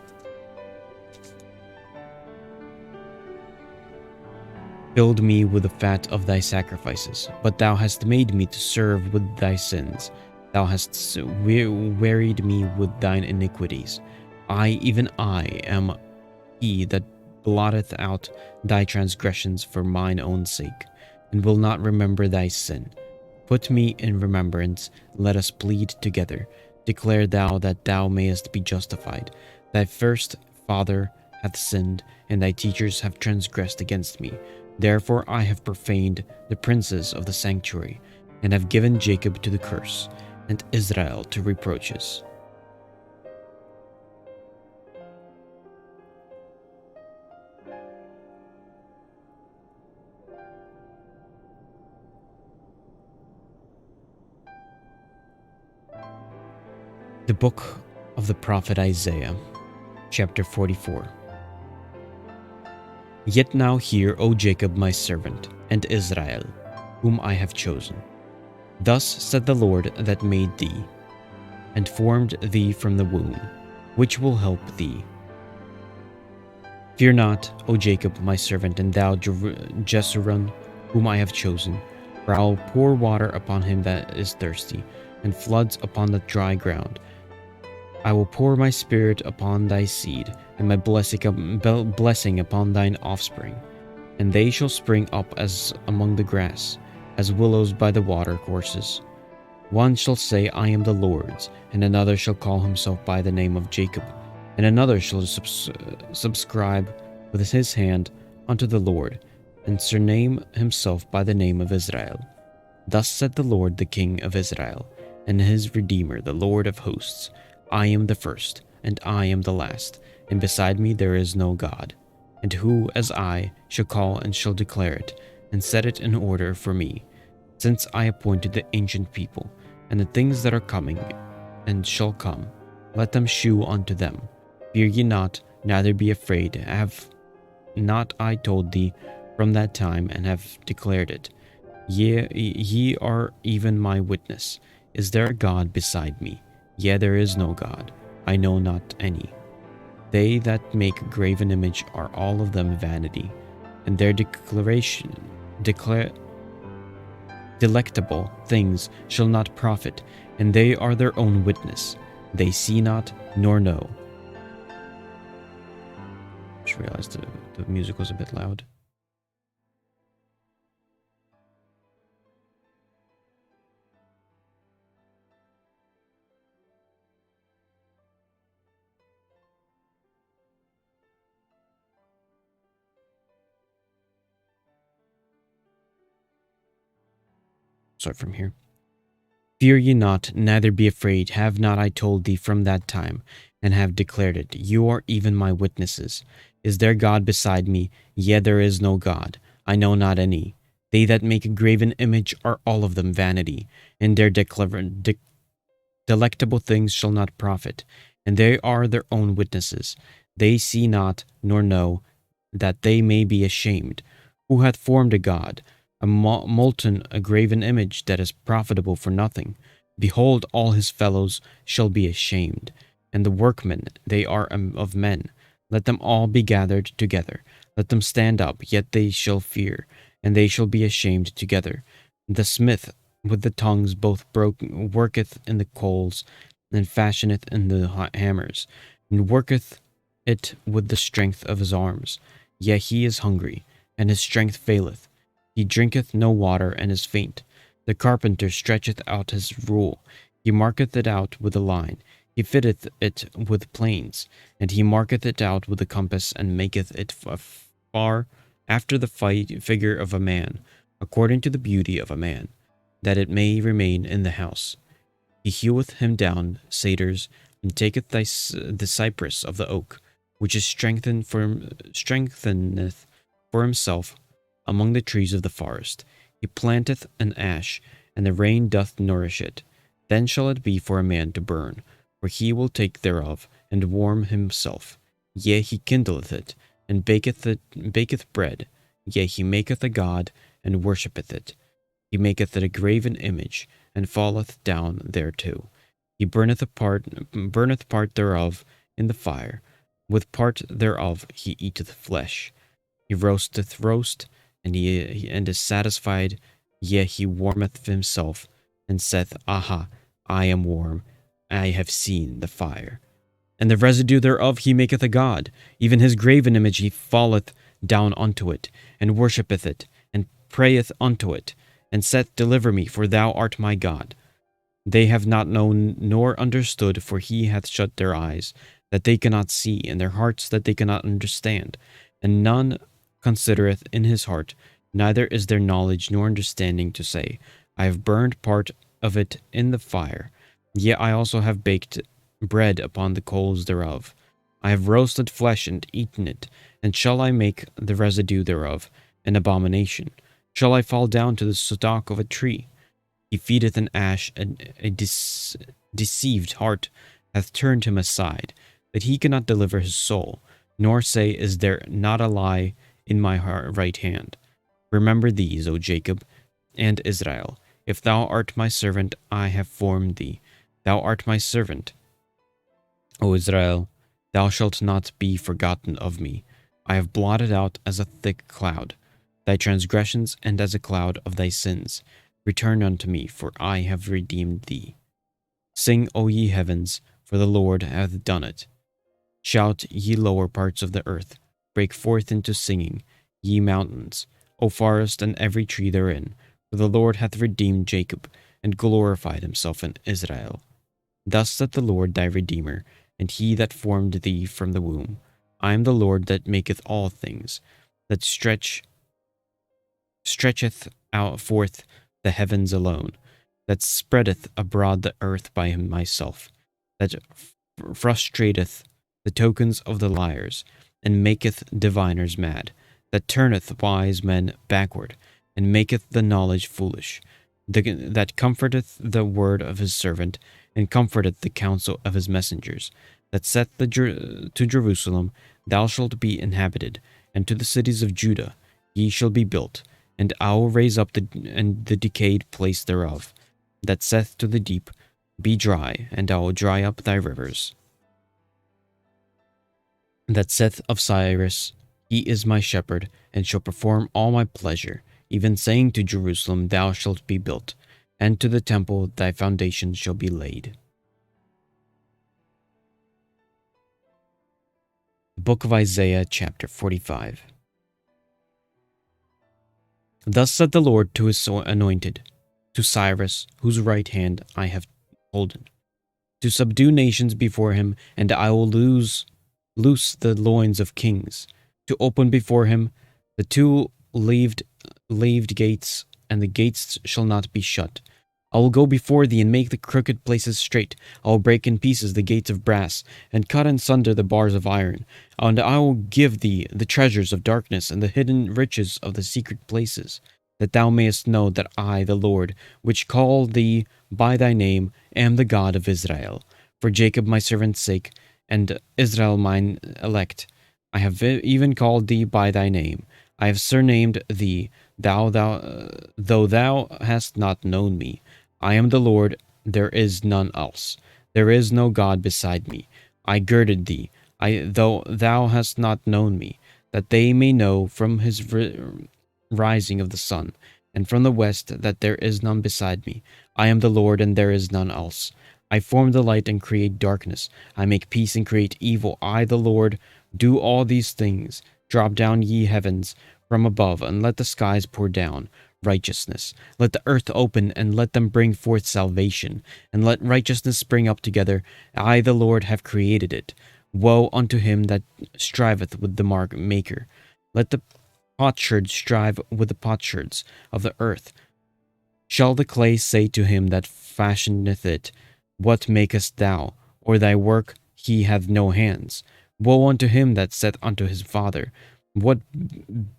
filled me with the fat of thy sacrifices, but thou hast made me to serve with thy sins. Thou hast wearied me with thine iniquities. I, even I, am he that blotteth out thy transgressions for mine own sake, and will not remember thy sin. Put me in remembrance, let us plead together. Declare thou that thou mayest be justified. Thy first father hath sinned, and thy teachers have transgressed against me. Therefore I have profaned the princes of the sanctuary, and have given Jacob to the curse, and Israel to reproaches. The book of the prophet Isaiah, chapter 44. Yet now hear, O Jacob my servant, and Israel, whom I have chosen. Thus said the Lord that made thee, and formed thee from the womb, which will help thee. Fear not, O Jacob my servant, and thou Jeshurun, whom I have chosen, for I will pour water upon him that is thirsty, and floods upon the dry ground. I will pour my spirit upon thy seed, and my blessing upon thine offspring. And they shall spring up as among the grass, as willows by the water courses. One shall say, I am the Lord's, and another shall call himself by the name of Jacob, and another shall subscribe with his hand unto the Lord, and surname himself by the name of Israel. Thus said the Lord, the King of Israel, and his Redeemer, the Lord of hosts, I am the first, and I am the last, and beside me there is no God. And who, as I, shall call and shall declare it, and set it in order for me, since I appointed the ancient people, and the things that are coming and shall come, let them shew unto them. Fear ye not, neither be afraid. Have not I told thee from that time, and have declared it? Ye are even my witness. Is there a God beside me? Yea, there is no God, I know not any. They that make a graven image are all of them vanity, and their delectable things shall not profit, and they are their own witness. They see not, nor know. just realized the music was a bit loud. Start from here. Fear ye not, neither be afraid. Have not I told thee from that time, and have declared it? You are even my witnesses. Is there God beside me? Yea, there is no God. I know not any. They that make a graven image are all of them vanity, and their delectable things shall not profit, and they are their own witnesses. They see not, nor know, that they may be ashamed. Who hath formed a God, a molten, a graven image that is profitable for nothing? Behold, all his fellows shall be ashamed, and the workmen, they are of men. Let them all be gathered together. Let them stand up, yet they shall fear, and they shall be ashamed together. The smith with the tongues both worketh in the coals, and fashioneth in the hammers, and worketh it with the strength of his arms. Yet he is hungry, and his strength faileth. He drinketh no water, and is faint. The carpenter stretcheth out his rule. He marketh it out with a line. He fitteth it with planes, and he marketh it out with a compass, and maketh it far after the figure of a man, according to the beauty of a man, that it may remain in the house. He heweth him down cedars, and taketh the cypress of the oak, which is strengtheneth for himself among the trees of the forest. He planteth an ash, and the rain doth nourish it. Then shall it be for a man to burn, for he will take thereof, and warm himself. Yea, he kindleth it, and baketh bread. Yea, he maketh a god, and worshippeth it. He maketh it a graven image, and falleth down thereto. He burneth part thereof in the fire. With part thereof he eateth flesh. He roasteth roast, and is satisfied. Yea, he warmeth himself, and saith, Aha, I am warm. I have seen the fire. And the residue thereof he maketh a god. Even his graven image he falleth down unto it, and worshippeth it, and prayeth unto it, and saith, Deliver me, for thou art my God. They have not known nor understood, for he hath shut their eyes, that they cannot see, and their hearts that they cannot understand. And none considereth in his heart, neither is there knowledge nor understanding to say, I have burned part of it in the fire. Yet I also have baked bread upon the coals thereof. I have roasted flesh and eaten it, and shall I make the residue thereof an abomination? Shall I fall down to the stalk of a tree? He feedeth an ash, and a deceived heart hath turned him aside, that he cannot deliver his soul, nor say, Is there not a lie in my right hand? Remember these, O Jacob and Israel. If thou art my servant, I have formed thee. Thou art my servant, O Israel. Thou shalt not be forgotten of me. I have blotted out as a thick cloud thy transgressions, and as a cloud of thy sins. Return unto me, for I have redeemed thee. Sing, O ye heavens, for the Lord hath done it. Shout, ye lower parts of the earth. Break forth into singing, ye mountains, O forest and every tree therein. For the Lord hath redeemed Jacob, and glorified himself in Israel. Thus saith the Lord thy Redeemer, and he that formed thee from the womb. I am the Lord that maketh all things, that stretcheth out forth the heavens alone, that spreadeth abroad the earth by myself, that frustrateth the tokens of the liars, and maketh diviners mad, that turneth wise men backward, and maketh the knowledge foolish, that comforteth the word of his servant, and comforteth the counsel of his messengers, that saith to Jerusalem, Thou shalt be inhabited, and to the cities of Judah, Ye shall be built, and I will raise up the decayed place thereof, that saith to the deep, Be dry, and I will dry up thy rivers. That saith of Cyrus, He is my shepherd, and shall perform all my pleasure, even saying to Jerusalem, Thou shalt be built, and to the temple thy foundation shall be laid. Book of Isaiah, chapter 45. Thus said the Lord to his anointed, to Cyrus, whose right hand I have holden, to subdue nations before him, and I will loose the loins of kings, to open before him the two laved gates, and the gates shall not be shut. I will go before thee and make the crooked places straight. I will break in pieces the gates of brass, and cut in sunder the bars of iron. And I will give thee the treasures of darkness and the hidden riches of the secret places, that thou mayest know that I, the Lord, which call thee by thy name, am the God of Israel. For Jacob my servant's sake, and Israel mine elect, I have even called thee by thy name. I have surnamed thee, though thou hast not known me. I am the Lord, there is none else. There is no God beside me. I girded thee, though thou hast not known me, that they may know from his rising of the sun, and from the west that there is none beside me. I am the Lord, and there is none else. I form the light and create darkness. I make peace and create evil. I, the Lord, do all these things. Drop down, ye heavens, from above, and let the skies pour down righteousness. Let the earth open, and let them bring forth salvation, and let righteousness spring up together. I, the Lord, have created it. Woe unto him that striveth with the maker. Let the potsherds strive with the potsherds of the earth. Shall the clay say to him that fashioneth it, What makest thou? Or thy work, he hath no hands. Woe unto him that saith unto his father, What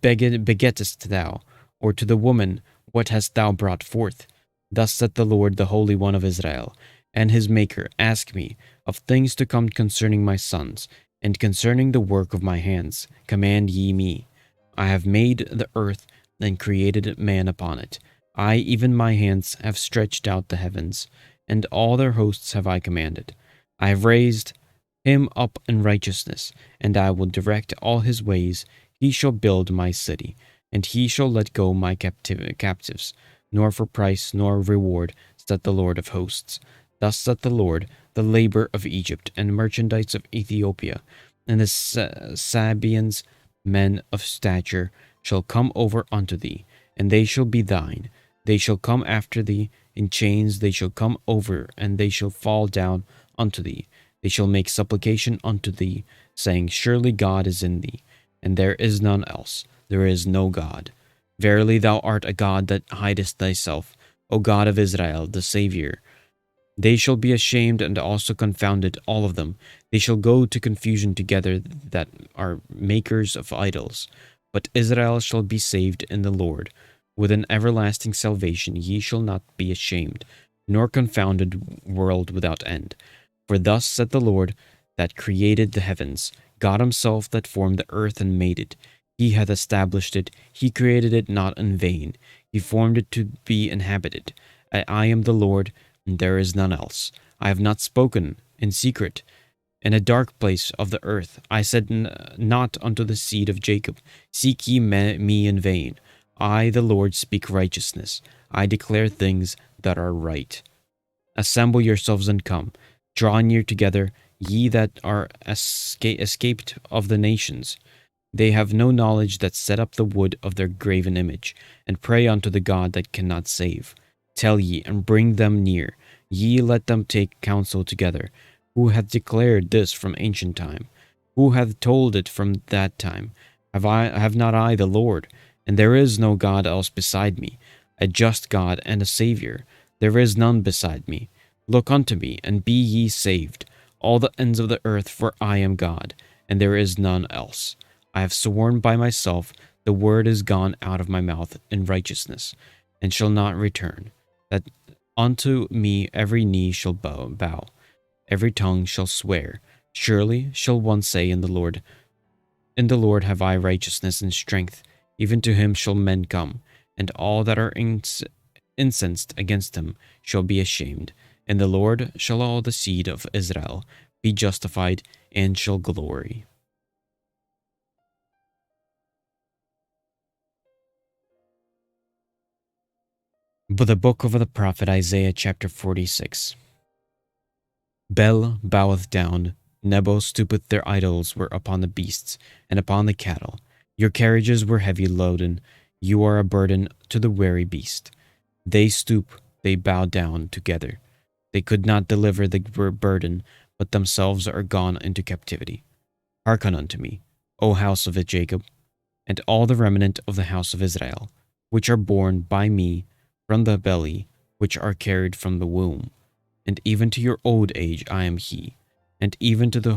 begettest thou? Or to the woman, What hast thou brought forth? Thus saith the Lord, the Holy One of Israel, and his Maker, Ask me of things to come concerning my sons, and concerning the work of my hands, command ye me. I have made the earth, and created man upon it. I, even my hands, have stretched out the heavens, and all their hosts have I commanded. I have raised him up in righteousness, and I will direct all his ways. He shall build my city, and he shall let go my captives, nor for price nor reward, saith the Lord of hosts. Thus saith the Lord, the labor of Egypt, and merchandise of Ethiopia, and the Sabaeans, men of stature, shall come over unto thee, and they shall be thine. They shall come after thee, in chains they shall come over, and they shall fall down unto thee. They shall make supplication unto thee, saying, Surely God is in thee, and there is none else. There is no God. Verily thou art a God that hidest thyself, O God of Israel, the Saviour. They shall be ashamed and also confounded, all of them. They shall go to confusion together that are makers of idols. But Israel shall be saved in the Lord. With an everlasting salvation ye shall not be ashamed, nor confounded world without end. For thus said the Lord that created the heavens, God himself that formed the earth and made it. He hath established it, he created it not in vain. He formed it to be inhabited. I am the Lord, and there is none else. I have not spoken in secret. In a dark place of the earth I said not unto the seed of Jacob, Seek ye me in vain. I, the Lord, speak righteousness. I declare things that are right. Assemble yourselves and come. Draw near together, ye that are escaped of the nations. They have no knowledge that set up the wood of their graven image, and pray unto the God that cannot save. Tell ye, and bring them near. Ye let them take counsel together. Who hath declared this from ancient time? Who hath told it from that time? Have not I the Lord? And there is no God else beside me, a just God and a Saviour. There is none beside me. Look unto me, and be ye saved, all the ends of the earth, for I am God, and there is none else. I have sworn by myself, the word is gone out of my mouth in righteousness, and shall not return, that unto me every knee shall bow, every tongue shall swear. Surely shall one say in the Lord have I righteousness and strength. Even to him shall men come, and all that are incensed against him shall be ashamed. In the Lord shall all the seed of Israel be justified, and shall glory. But the book of the prophet Isaiah, chapter 46. Bel boweth down, Nebo stoopeth, their idols were upon the beasts and upon the cattle. Your carriages were heavy loaden, you are a burden to the weary beast. They stoop, they bow down together. They could not deliver the burden, but themselves are gone into captivity. Hearken unto me, O house of Jacob, and all the remnant of the house of Israel, which are born by me from the belly, which are carried from the womb. And even to your old age I am he, and even to the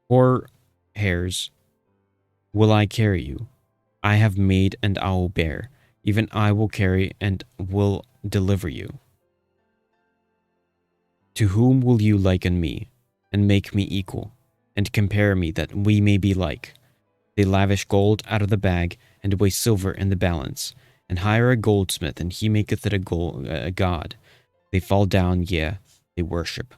hoar hairs will I carry you. I have made and I will bear, even I will carry and will deliver you. To whom will you liken me, and make me equal, and compare me that we may be like? They lavish gold out of the bag, and weigh silver in the balance, and hire a goldsmith, and he maketh it a god. They fall down, yea, they worship.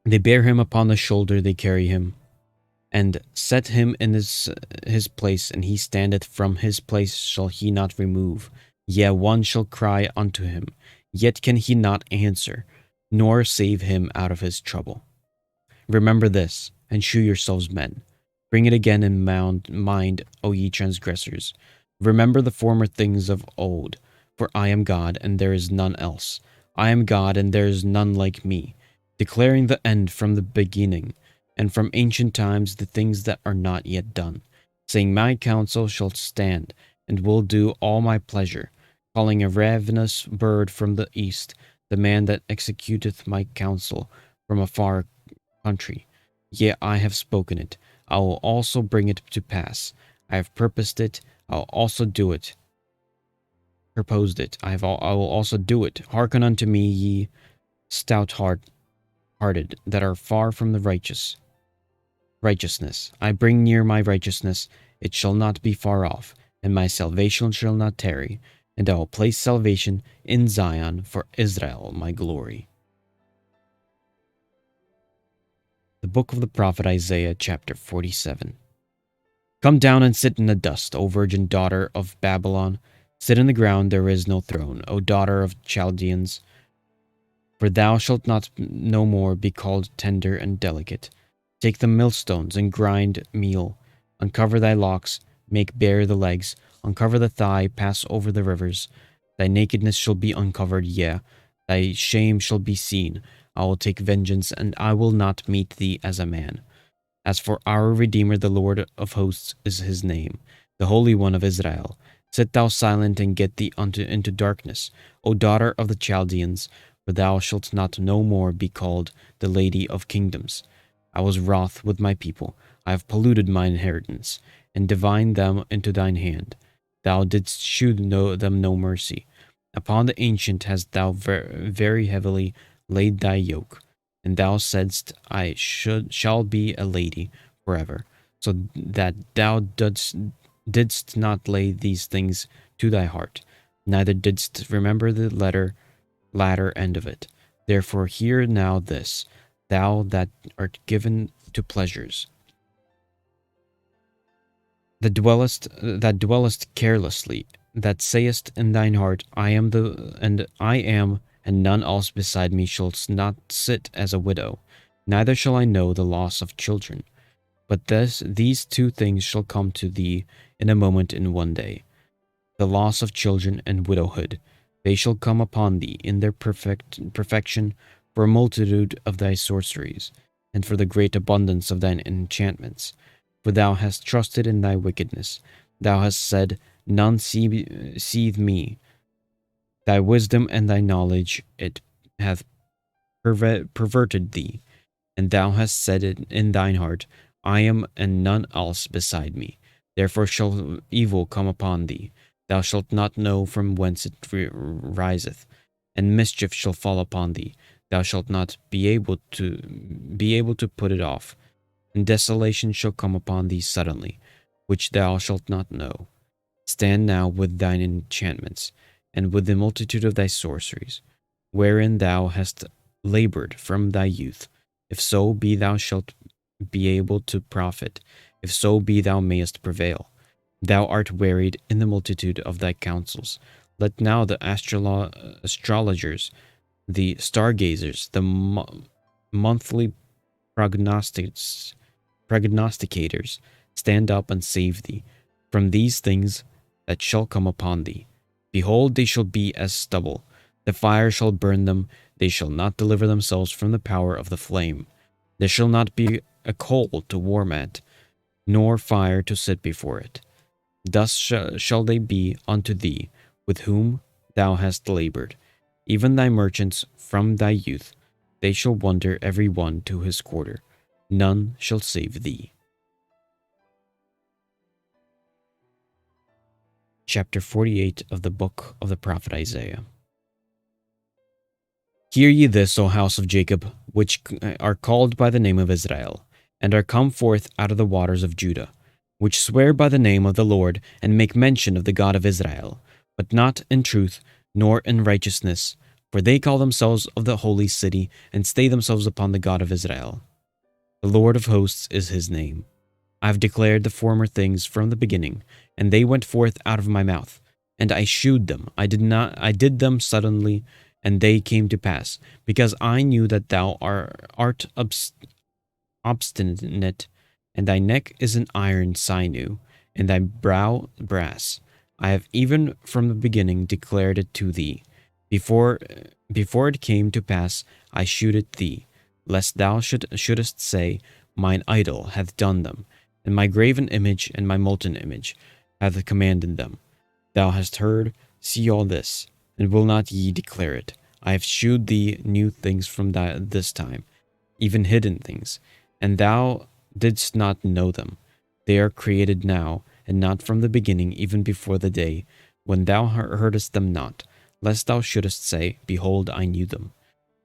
They bear him upon the shoulder, they carry him, and set him in his place, and he standeth from his place shall he not remove. Yea, one shall cry unto him, yet can he not answer, nor save him out of his trouble. Remember this, and shew yourselves men. Bring it again in mind, O ye transgressors. Remember the former things of old, for I am God, and there is none else. I am God, and there is none like me, declaring the end from the beginning, and from ancient times the things that are not yet done, saying, my counsel shall stand, and will do all my pleasure, calling a ravenous bird from the east, the man that executeth my counsel from a far country. Yea, I have spoken it, I will also bring it to pass. I have purposed it, I will also do it. Proposed it, I will also do it. Hearken unto me, ye stout-hearted, that are far from the righteousness. I bring near my righteousness, it shall not be far off, and my salvation shall not tarry, and I will place salvation in Zion for Israel, my glory. The book of the prophet Isaiah, chapter 47. Come down and sit in the dust, O virgin daughter of Babylon. Sit in the ground, there is no throne, O daughter of Chaldeans. For thou shalt not no more be called tender and delicate. Take the millstones and grind meal. Uncover thy locks, make bare the legs, uncover the thigh, pass over the rivers. Thy nakedness shall be uncovered, yea, thy shame shall be seen. I will take vengeance, and I will not meet thee as a man. As for our Redeemer, the Lord of hosts is his name, the Holy One of Israel. Sit thou silent and get thee into darkness, O daughter of the Chaldeans, for thou shalt not no more be called the Lady of Kingdoms. I was wroth with my people, I have polluted my inheritance, and divined them into thine hand. Thou didst shew them no mercy. Upon the ancient hast thou very heavily laid thy yoke, and thou saidst, I shall be a lady forever, so that thou didst not lay these things to thy heart, neither didst remember the latter end of it. Therefore hear now this, thou that art given to pleasures, that dwellest carelessly, that sayest in thine heart, I am, and none else beside me shall not sit as a widow, neither shall I know the loss of children. But these two things shall come to thee in a moment, in one day, the loss of children and widowhood. They shall come upon thee in their perfection, for a multitude of thy sorceries, and for the great abundance of thine enchantments. For thou hast trusted in thy wickedness. Thou hast said, none seeth me. Thy wisdom and thy knowledge it hath perverted thee. And thou hast said it in thine heart, I am and none else beside me. Therefore shall evil come upon thee. Thou shalt not know from whence it riseth, and mischief shall fall upon thee. Thou shalt not be able to put it off. And desolation shall come upon thee suddenly, which thou shalt not know. Stand now with thine enchantments, and with the multitude of thy sorceries, wherein thou hast labored from thy youth. If so be thou shalt be able to profit, if so be thou mayest prevail. Thou art wearied in the multitude of thy counsels. Let now the astrologers, the stargazers, the monthly prognosticators stand up and save thee from these things that shall come upon thee. Behold, they shall be as stubble. The fire shall burn them. They shall not deliver themselves from the power of the flame. There shall not be a coal to warm at, nor fire to sit before it. Thus shall they be unto thee, with whom thou hast labored, even thy merchants from thy youth. They shall wander every one to his quarter. None shall save thee. Chapter 48 of the book of the prophet Isaiah. Hear ye this, O house of Jacob, which are called by the name of Israel, and are come forth out of the waters of Judah, which swear by the name of the Lord, and make mention of the God of Israel, but not in truth, nor in righteousness, for they call themselves of the holy city, and stay themselves upon the God of Israel. The Lord of hosts is his name. I have declared the former things from the beginning, and they went forth out of my mouth, and I shewed them. I did them suddenly, and they came to pass, because I knew that thou art obstinate, and thy neck is an iron sinew, and thy brow brass. I have even from the beginning declared it to thee. Before it came to pass, I shewed it thee, lest thou shouldest say, Mine idol hath done them, and my graven image and my molten image hath commanded them. Thou hast heard, see all this, and will not ye declare it? I have shewed thee new things from this time, even hidden things, and thou didst not know them. They are created now, and not from the beginning, even before the day, when thou heardest them not, lest thou shouldest say, Behold, I knew them.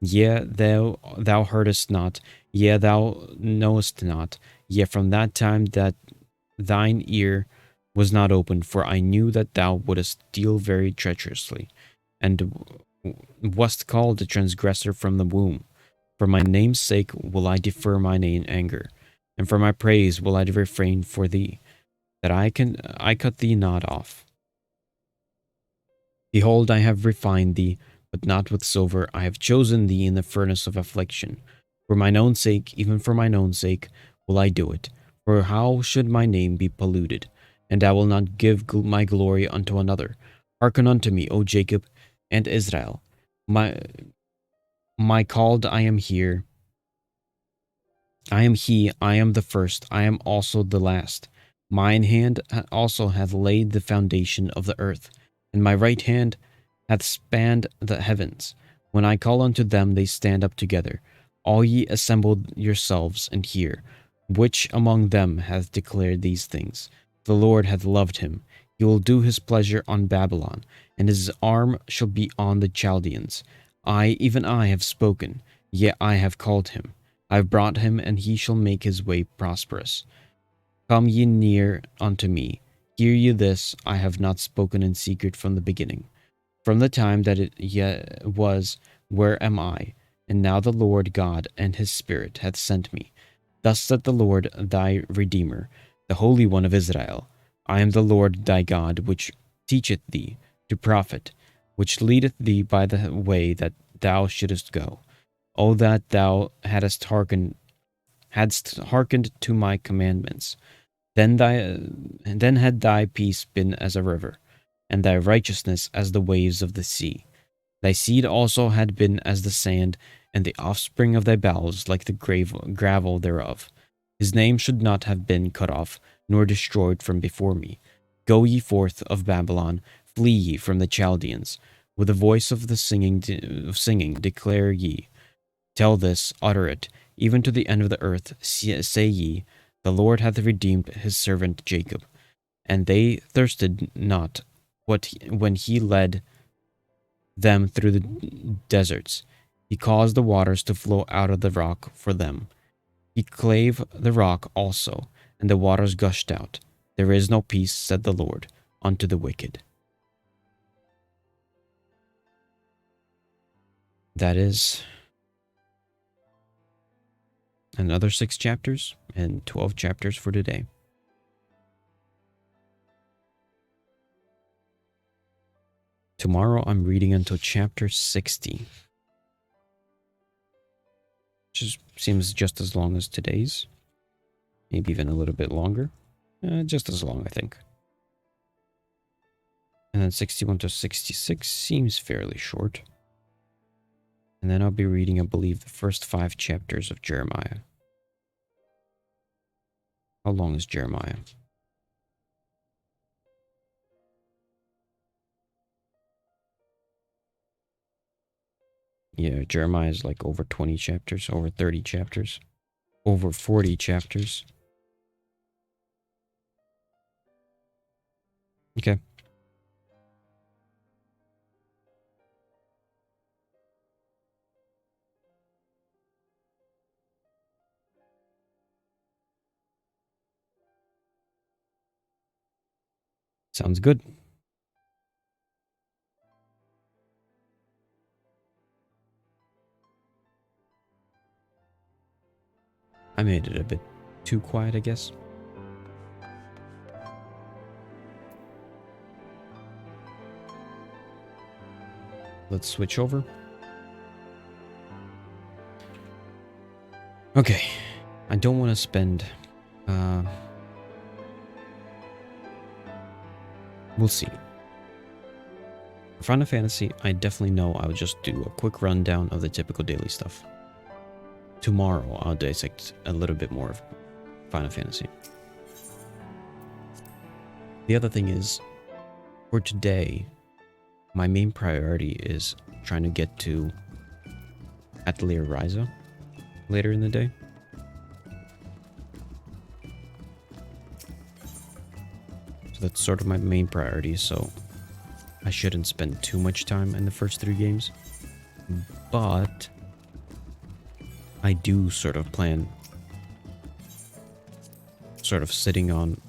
Yea, thou heardest not, yea, thou knowest not, yet from that time that thine ear was not opened, for I knew that thou wouldest deal very treacherously, and wast called a transgressor from the womb. For my name's sake will I defer mine anger, and for my praise will I refrain for thee, that I cut thee not off. Behold, I have refined thee, but not with silver. I have chosen thee in the furnace of affliction. For mine own sake, even for mine own sake, will I do it. For how should my name be polluted? And I will not give my glory unto another. Hearken unto me, O Jacob and Israel. My called, I am here. I am he, I am the first, I am also the last. Mine hand also hath laid the foundation of the earth, and my right hand hath spanned the heavens. When I call unto them, they stand up together. All ye assemble yourselves and hear. Which among them hath declared these things? The Lord hath loved him. He will do his pleasure on Babylon, and his arm shall be on the Chaldeans. I, even I, have spoken, yet I have called him. I have brought him, and he shall make his way prosperous. Come ye near unto me. Hear ye this, I have not spoken in secret from the beginning. From the time that it yet was, where am I? And now the Lord God and his Spirit hath sent me. Thus saith the Lord thy Redeemer, the Holy One of Israel. I am the Lord thy God, which teacheth thee to profit, which leadeth thee by the way that thou shouldest go. O that thou hadst hearkened to my commandments, then had thy peace been as a river, and thy righteousness as the waves of the sea. Thy seed also had been as the sand, and the offspring of thy bowels like the gravel thereof. His name should not have been cut off, nor destroyed from before me. Go ye forth of Babylon, flee ye from the Chaldeans. With the voice of the singing declare ye. Tell this, utter it, even to the end of the earth. Say ye, the Lord hath redeemed his servant Jacob. And they thirsted not when he led them through the deserts. He caused the waters to flow out of the rock for them. He clave the rock also, and the waters gushed out. There is no peace, said the Lord, unto the wicked. That is another 6 chapters and 12 chapters for today. Tomorrow I'm reading until chapter 60. Which seems just as long as today's. Maybe even a little bit longer. Just as long, I think. And then 61 to 66 seems fairly short. And then I'll be reading, I believe, the first 5 chapters of Jeremiah. How long is Jeremiah? Yeah, Jeremiah is like over 20 chapters, over 30 chapters, over 40 chapters. Okay. Sounds good. I made it a bit too quiet, I guess. Let's switch over. Okay. I don't want to spend... we'll see. For Final Fantasy, I definitely know I would just do a quick rundown of the typical daily stuff. Tomorrow, I'll dissect a little bit more of Final Fantasy. The other thing is, for today, my main priority is trying to get to Atelier Ryza later in the day. So that's sort of my main priority, so I shouldn't spend too much time in the first 3 games. But I do sort of plan sort of sitting on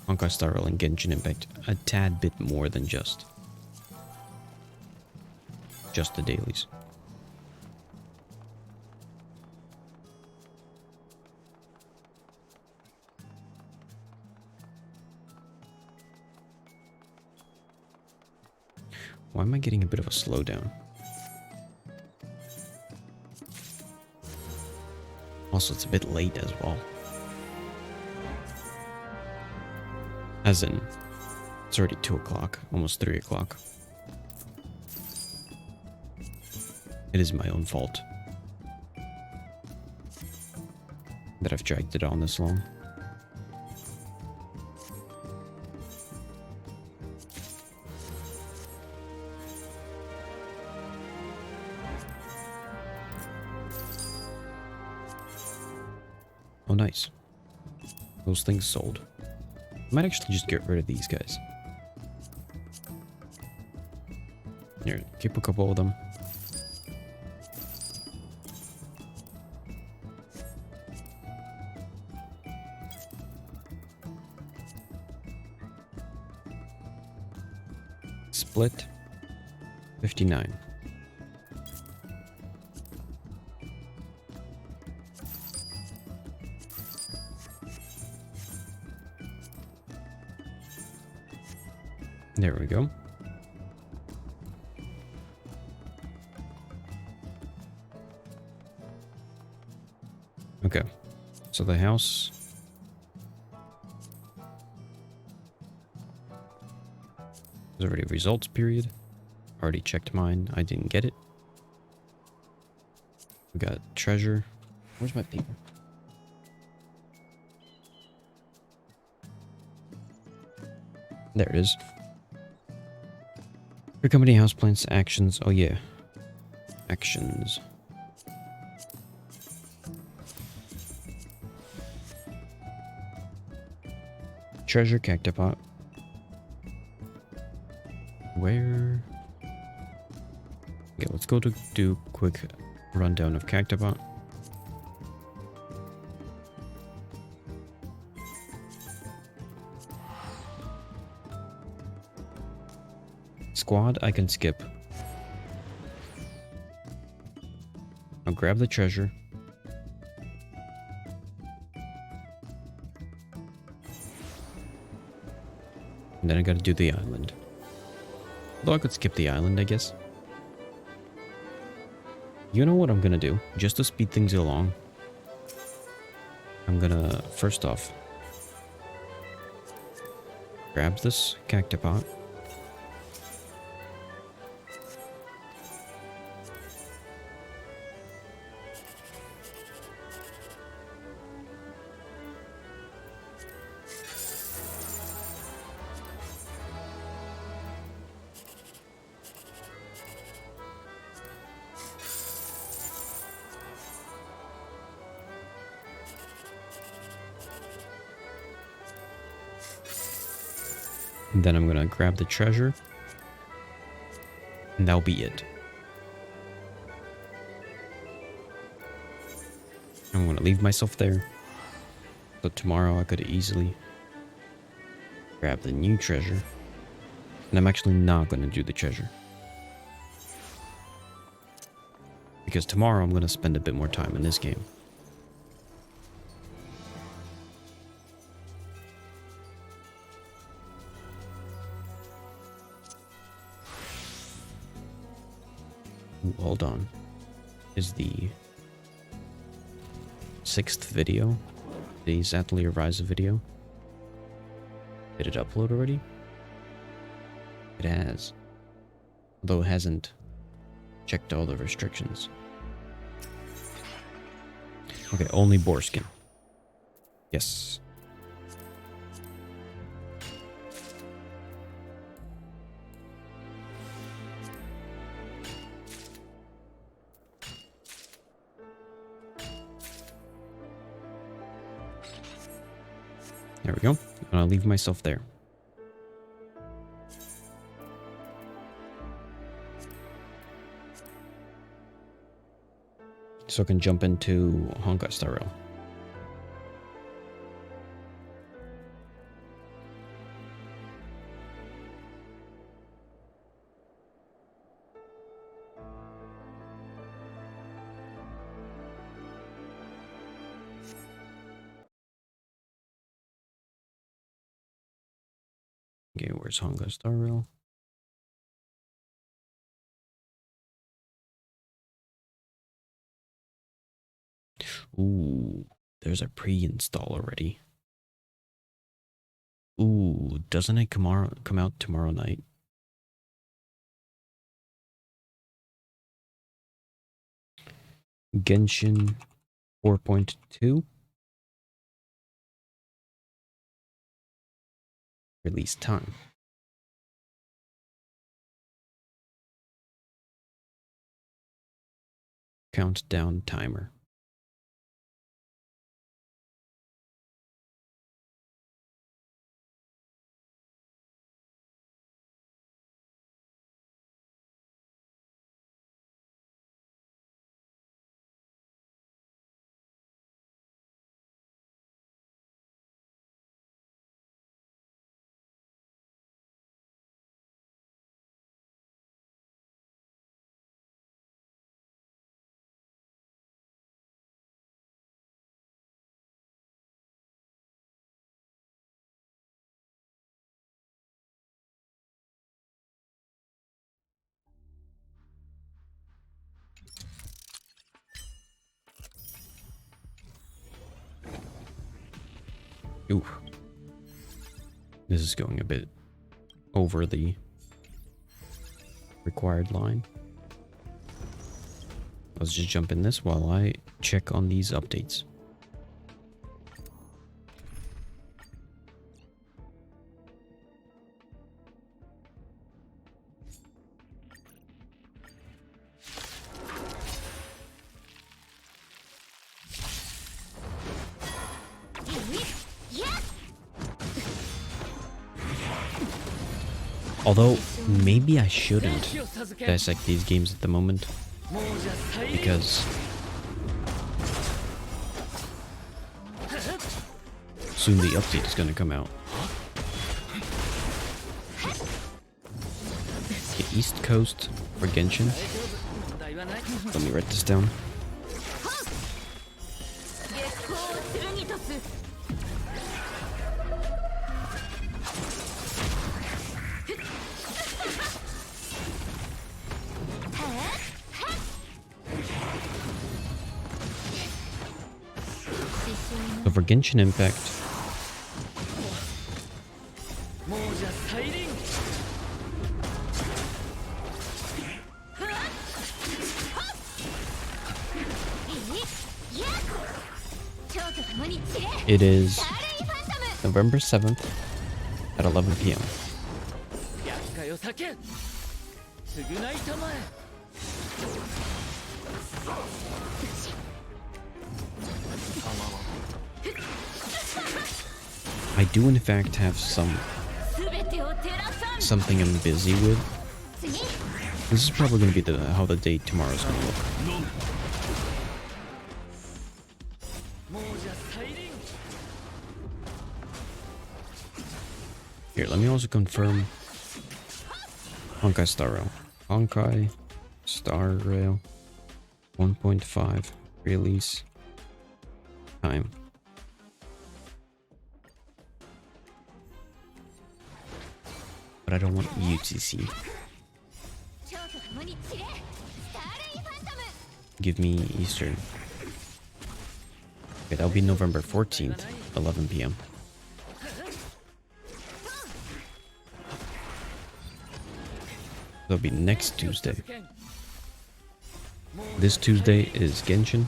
Honkai Star Rail and Genshin Impact a tad bit more than just the dailies. Why am I getting a bit of a slowdown? Also, it's a bit late as well. As in, it's already 2 o'clock, almost 3 o'clock. It is my own fault that I've dragged it on this long. Oh, nice. Those things sold. I might actually just get rid of these guys. Here, keep a couple of them. Split 59. There we go. Okay, so the house. There's already a results period. Already checked mine. I didn't get it. We got treasure. Where's my paper? There it is. Your company house plans actions. Oh yeah. Actions. Treasure cactopot. Where? Okay, let's go to do quick rundown of cactopot. Squad, I can skip. I'll grab the treasure. And then I gotta do the island. Though I could skip the island, I guess. You know what I'm gonna do? Just to speed things along. I'm gonna, first off, grab this cactipot. And then I'm gonna grab the treasure. And that'll be it. I'm gonna leave myself there. So tomorrow I could easily grab the new treasure. And I'm actually not gonna do the treasure. Because tomorrow I'm gonna spend a bit more time in this game. Ooh, hold on. Is the 6th video? The Atelier Rise video? Did it upload already? It has. Although it hasn't checked all the restrictions. Okay, only boar skin. Yes. There we go. And I'll leave myself there. So I can jump into Honkai Star Rail. Okay, where's Honkai Star Rail? Ooh, there's a pre-install already. Ooh, doesn't it come out tomorrow night? Genshin 4.2 release time. Countdown timer. Ooh. This is going a bit over the required line. Let's just jump in this while I check on these updates. Although, maybe I shouldn't dissect these games at the moment, because soon the update is going to come out. The East Coast for Genshin. Let me write this down. for Genshin Impact, it is November 7th at 11 p.m. I do in fact have something I'm busy with. This is probably going to be how the day tomorrow is going to look. Here, let me also confirm Honkai Star Rail. Honkai Star Rail 1.5 release time. But I don't want UTC. Give me Eastern. Okay, that'll be November 14th, 11 p.m. That'll be next Tuesday. This Tuesday is Genshin.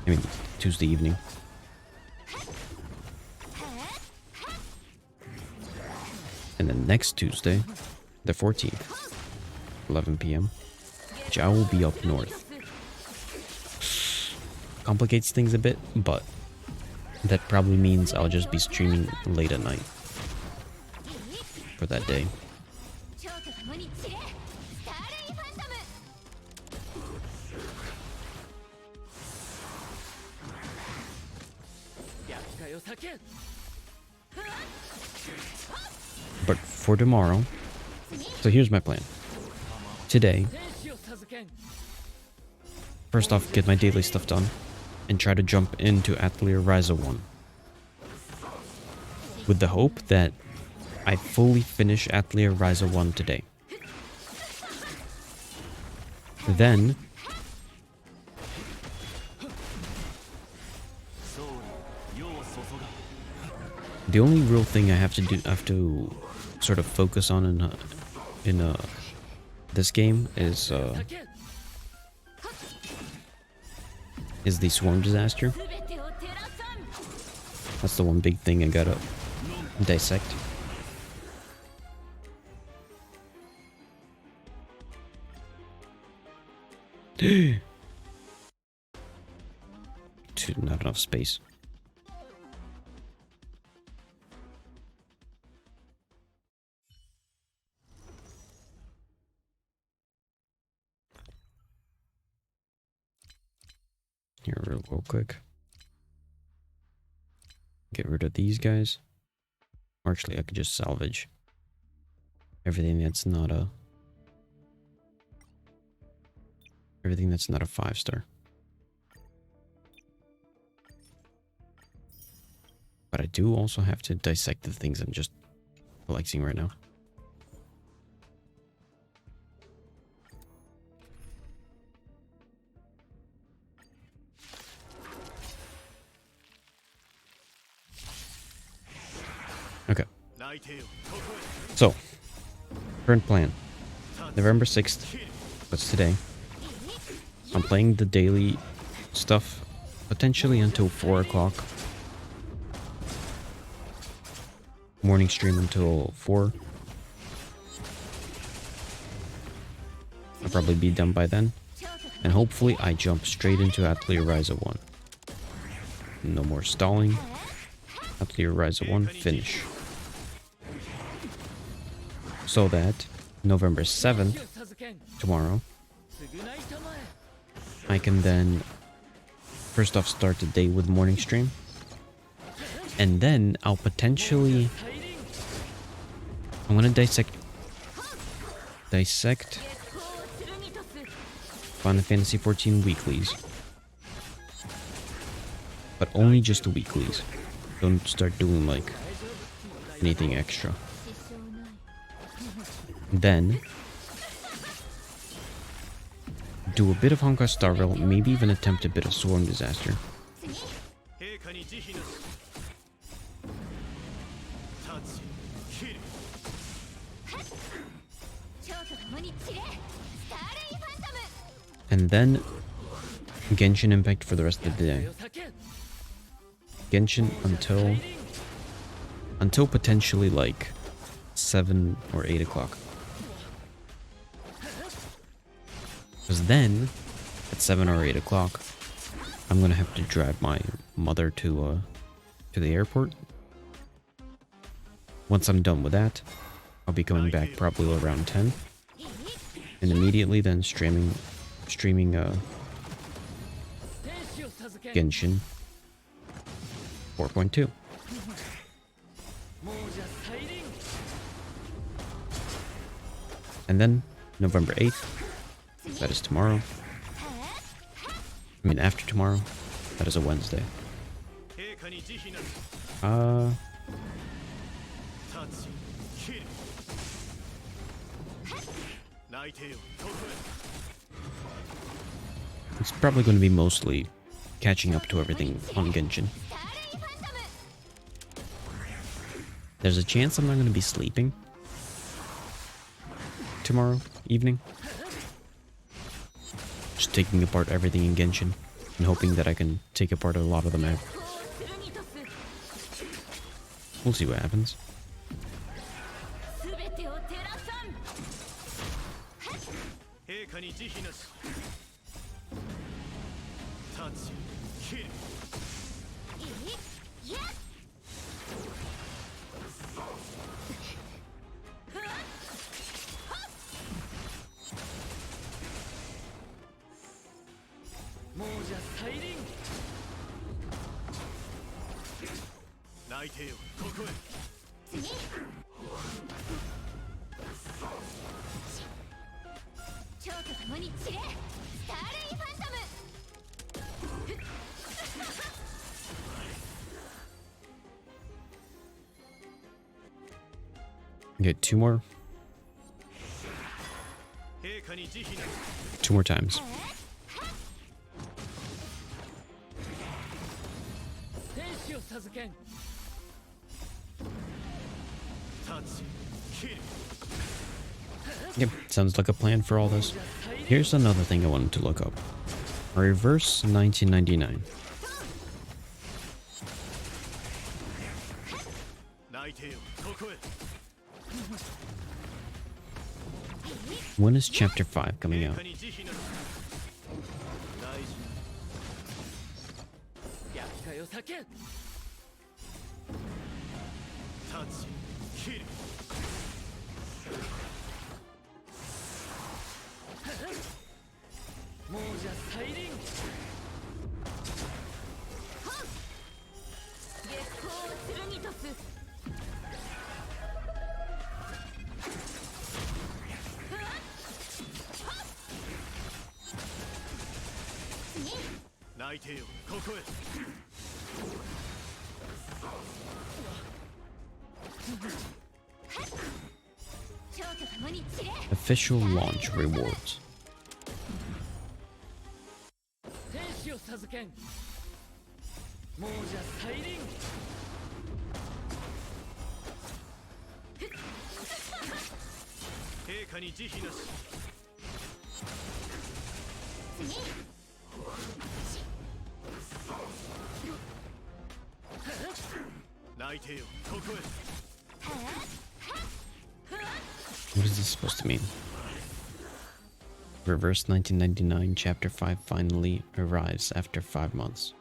I mean, Tuesday evening. And then next Tuesday, the 14th, 11 p.m., which I will be up north. Complicates things a bit, but that probably means I'll just be streaming late at night for that day. But for tomorrow, so here's my plan. Today, first off, get my daily stuff done and try to jump into Atelier Ryza 1. With the hope that I fully finish Atelier Ryza 1 today. Then, the only real thing I have to sort of focus on in this game is the swarm disaster. That's the one big thing I gotta dissect. Not enough space. Here, real quick. Get rid of these guys. Or actually, I could just salvage everything that's not a 5-star. But I do also have to dissect the things I'm just collecting right now. Okay. So, current plan. November 6th. That's today. I'm playing the daily stuff potentially until 4 o'clock. Morning stream until 4. I'll probably be done by then. And hopefully I jump straight into Atelier Ryza 1. No more stalling. Atelier Ryza 1 finish. So that November 7th, tomorrow, I can then first off start the day with morning stream. And then I'll potentially... I'm gonna dissect Final Fantasy 14 weeklies. But only just the weeklies. Don't start doing like anything extra. Then do a bit of Honkai Star Rail, maybe even attempt a bit of Swarm Disaster. And then Genshin Impact for the rest of the day. Genshin until potentially like 7 or 8 o'clock. Because then at 7 or 8 o'clock I'm gonna have to drive my mother to the airport. Once I'm done with that, I'll be coming back probably around 10, and immediately then streaming Genshin 4.2. And then November 8th, that is tomorrow. I mean after tomorrow, that is a Wednesday. It's probably going to be mostly catching up to everything on Genshin. There's a chance I'm not going to be sleeping tomorrow evening. Just taking apart everything in Genshin and hoping that I can take apart a lot of the map. We'll see what happens. Get two more times. Yep, sounds like a plan for all this. Here's another thing I wanted to look up. Reverse 1999. When is chapter 5 coming out? Official launch rewards. What is this supposed to mean? Reverse 1999 Chapter 5 finally arrives after 5 months.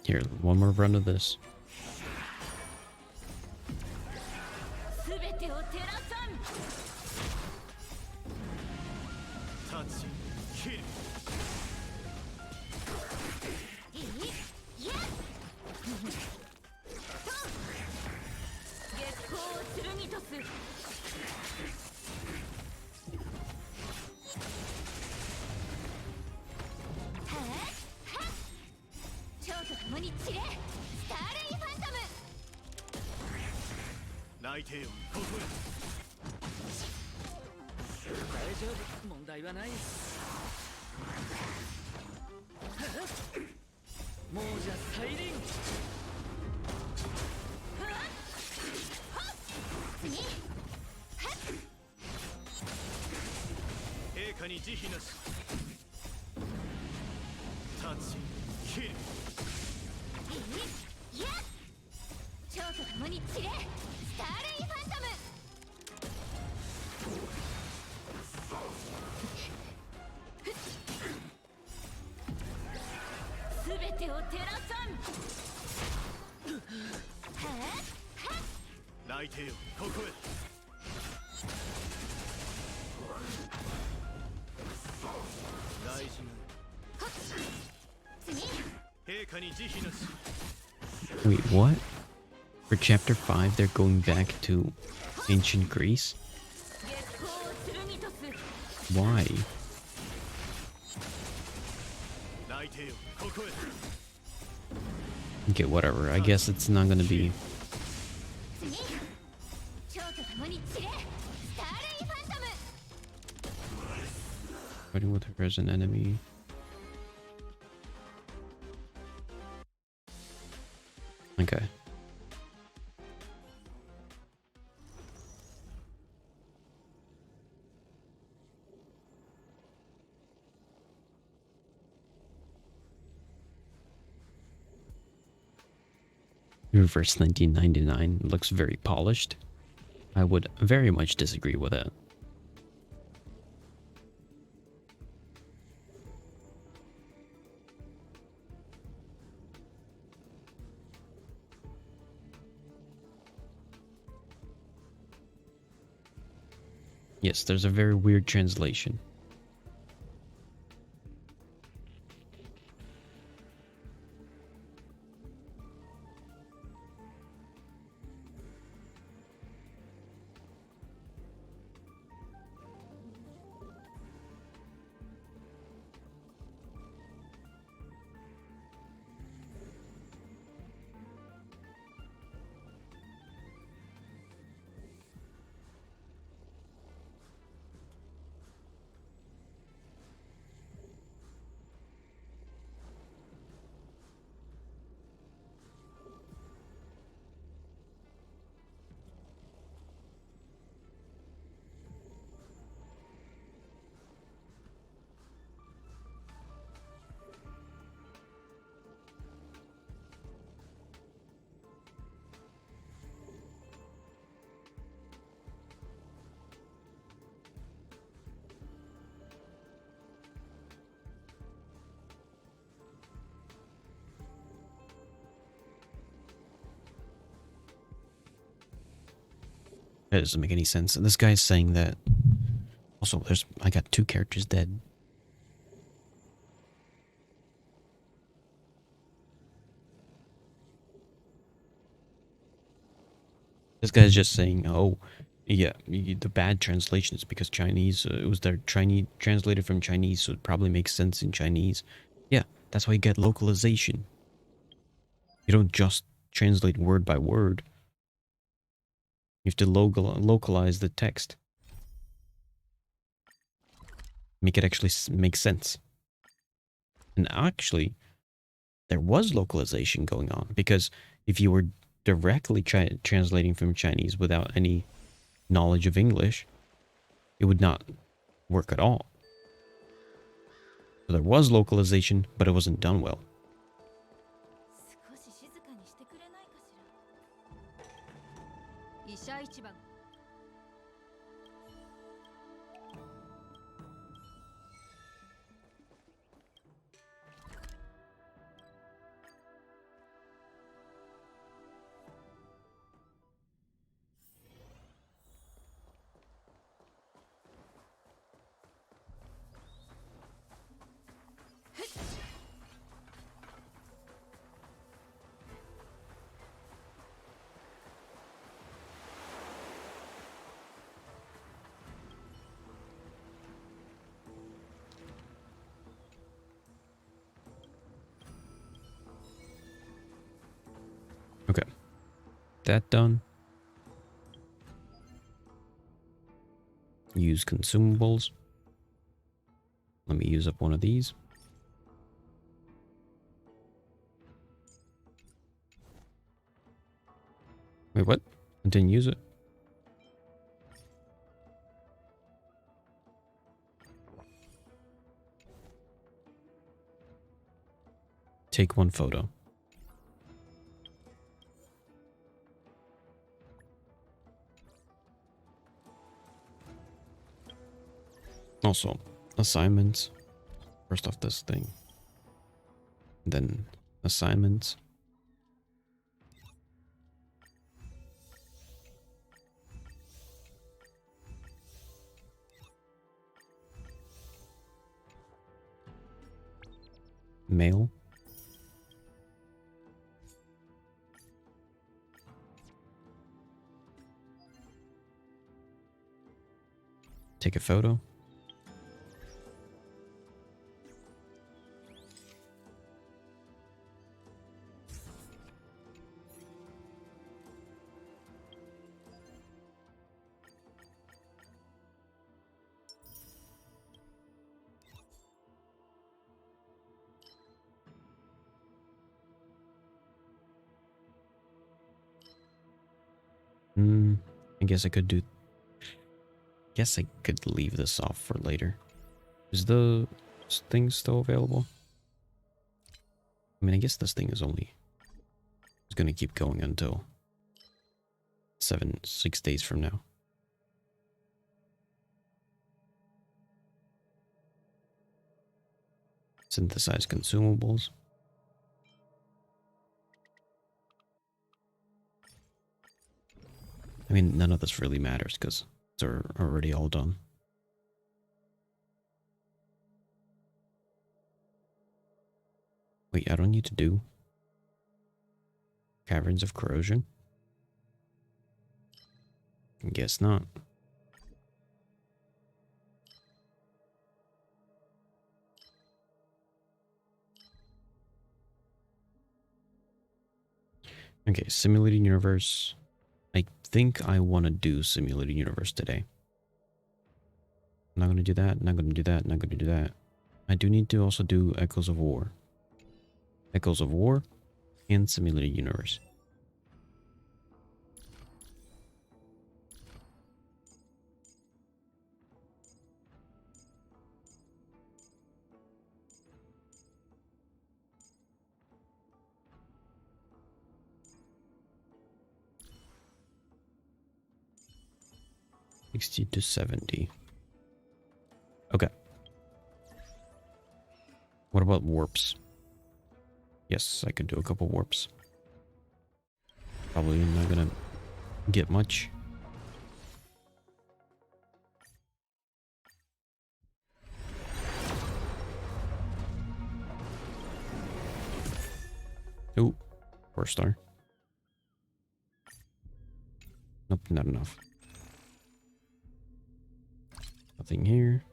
Here, one more run of this. Wait, what? For chapter 5, they're going back to ancient Greece? Why? Okay, whatever. I guess it's not gonna be... Fighting with her as an enemy. Okay. Reverse 1999 looks very polished. I would very much disagree with it. Yes, there's a very weird translation. That doesn't make any sense. And this guy's saying that... Also, I got 2 characters dead. This guy's just saying, oh, yeah, the bad translation is because Chinese, it was their Chinese, translated from Chinese, so it probably makes sense in Chinese. Yeah, that's why you get localization. You don't just translate word by word. You have to localize the text. Make it actually make sense. And actually, there was localization going on, because if you were directly translating from Chinese without any knowledge of English, it would not work at all. So there was localization, but it wasn't done well. Okay. That done. Use consumables. Let me use up one of these. Wait, what? I didn't use it. take one photo. Also, assignments. First off this thing. Then assignments. Mail. Take a photo. I guess I could do... Guess I could leave this off for later. Is the thing still available? I mean, I guess this thing is only... It's gonna keep going until 6 days from now. Synthesize consumables. I mean, none of this really matters because they're already all done. Wait, I don't need to do Caverns of Corrosion? Guess not. Okay, Simulated Universe. I think I want to do Simulated Universe today. I'm not going to do that, not going to do that, not going to do that. I do need to also do Echoes of War. Echoes of War and Simulated Universe. $60 to $70. Okay. What about warps? Yes, I could do a couple warps. Probably not gonna get much. Ooh, 4-star. Nope, not enough. Nothing here.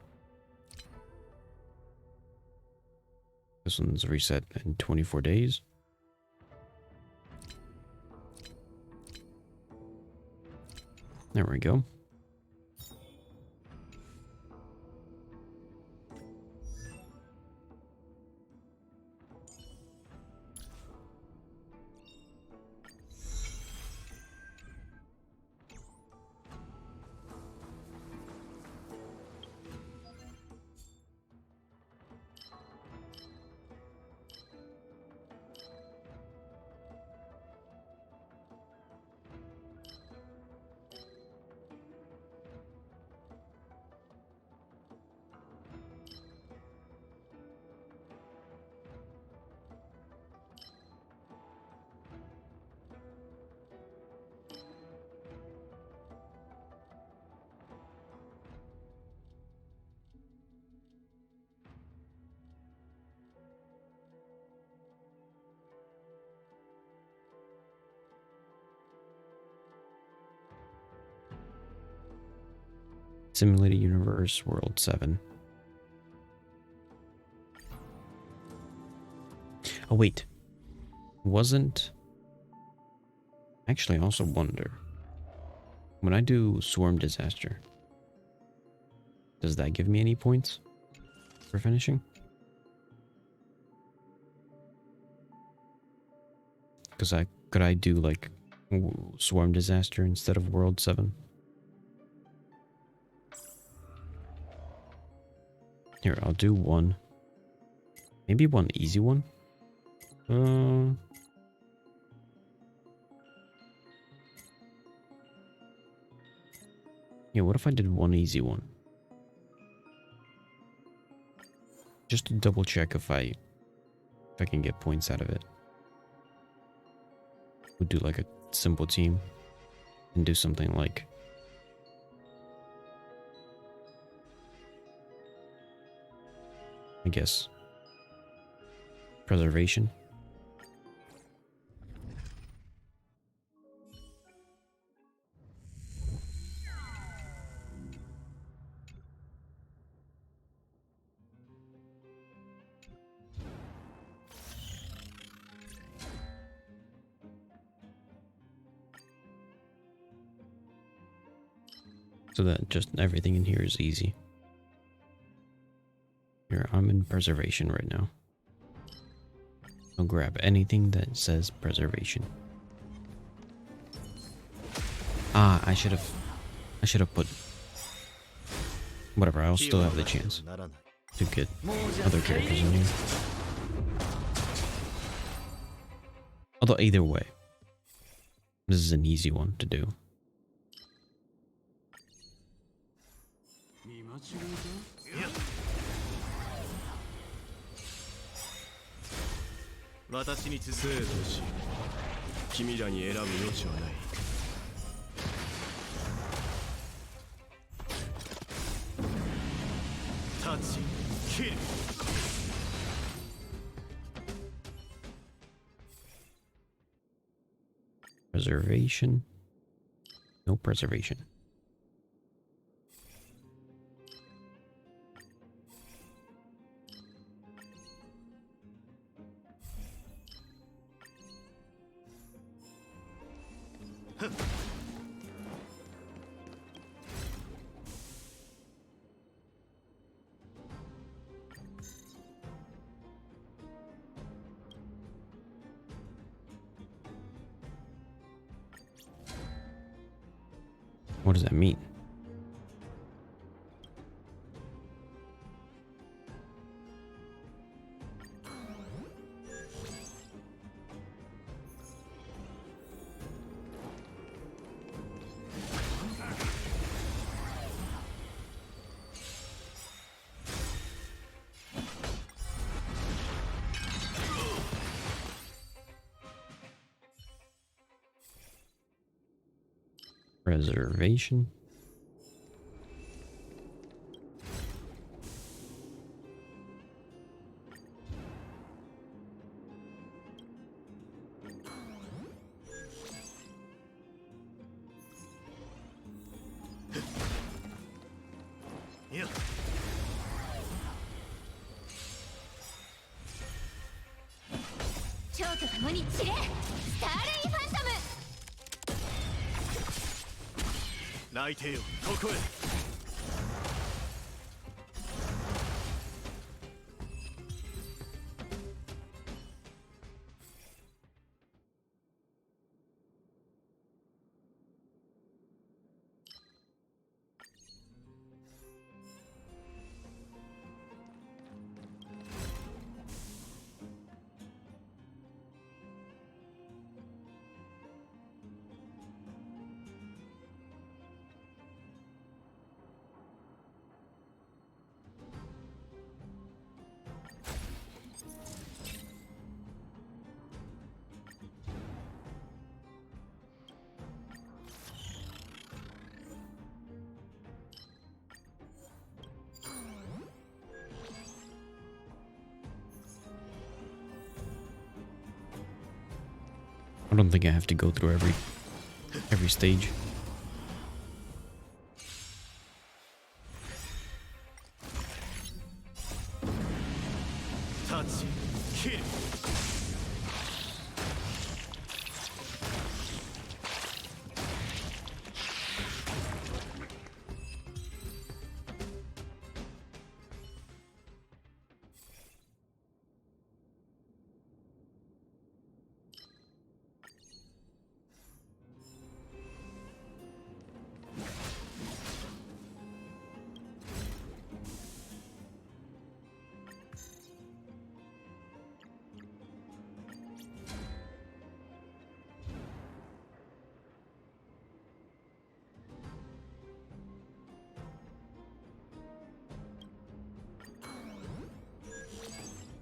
This one's reset in 24 days. There we go. Simulated Universe World 7. Oh wait. Wasn't... Actually, I also wonder. When I do Swarm Disaster, does that give me any points for finishing? Because could I do like Swarm Disaster instead of World 7? Here, I'll do one. Maybe one easy one. Uh, yeah, what if I did one easy one? Just to double check if I can get points out of it. We'll do like a simple team and do something like, I guess, preservation. So that just everything in here is easy. Here, I'm in preservation right now. I'll grab anything that says preservation. Ah, I should have put whatever, I'll still have the chance to get other characters in here. Although either way, this is an easy one to do. 私に生と死、君らに選ぶ余地はない。立ち、切る。Preservation. No preservation. What does that mean? Preservation. I don't think I have to go through every stage.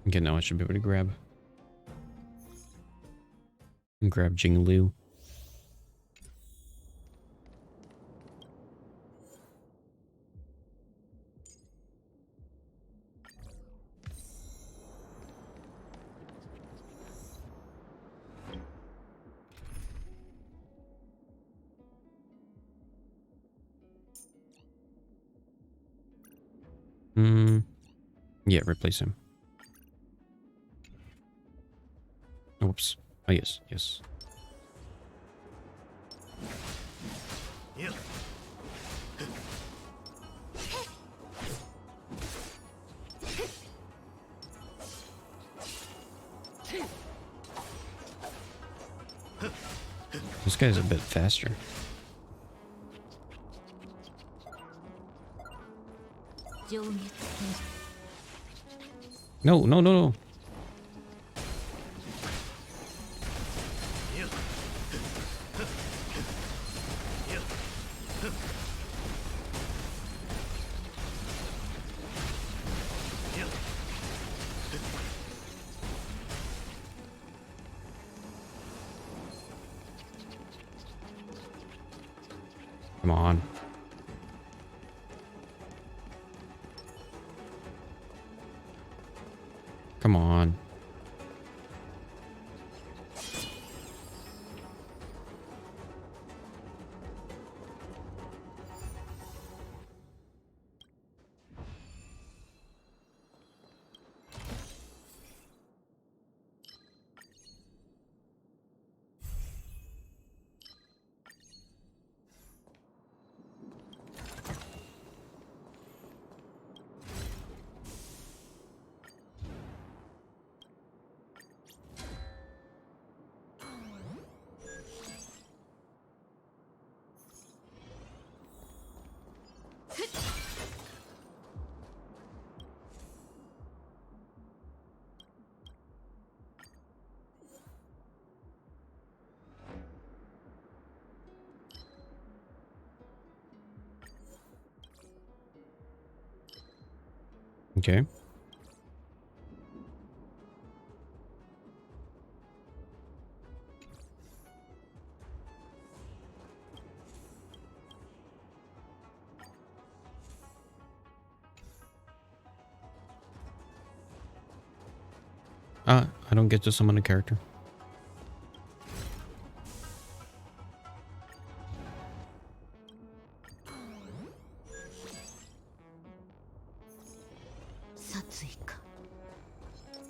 Okay, now I should be able to grab. Grab Jinglu. Yeah, replace him. Oops. Oh, yes, yes. Yeah. This guy's a bit faster. No, no, no, no. Come on. Come on. Okay. I don't get to summon a character.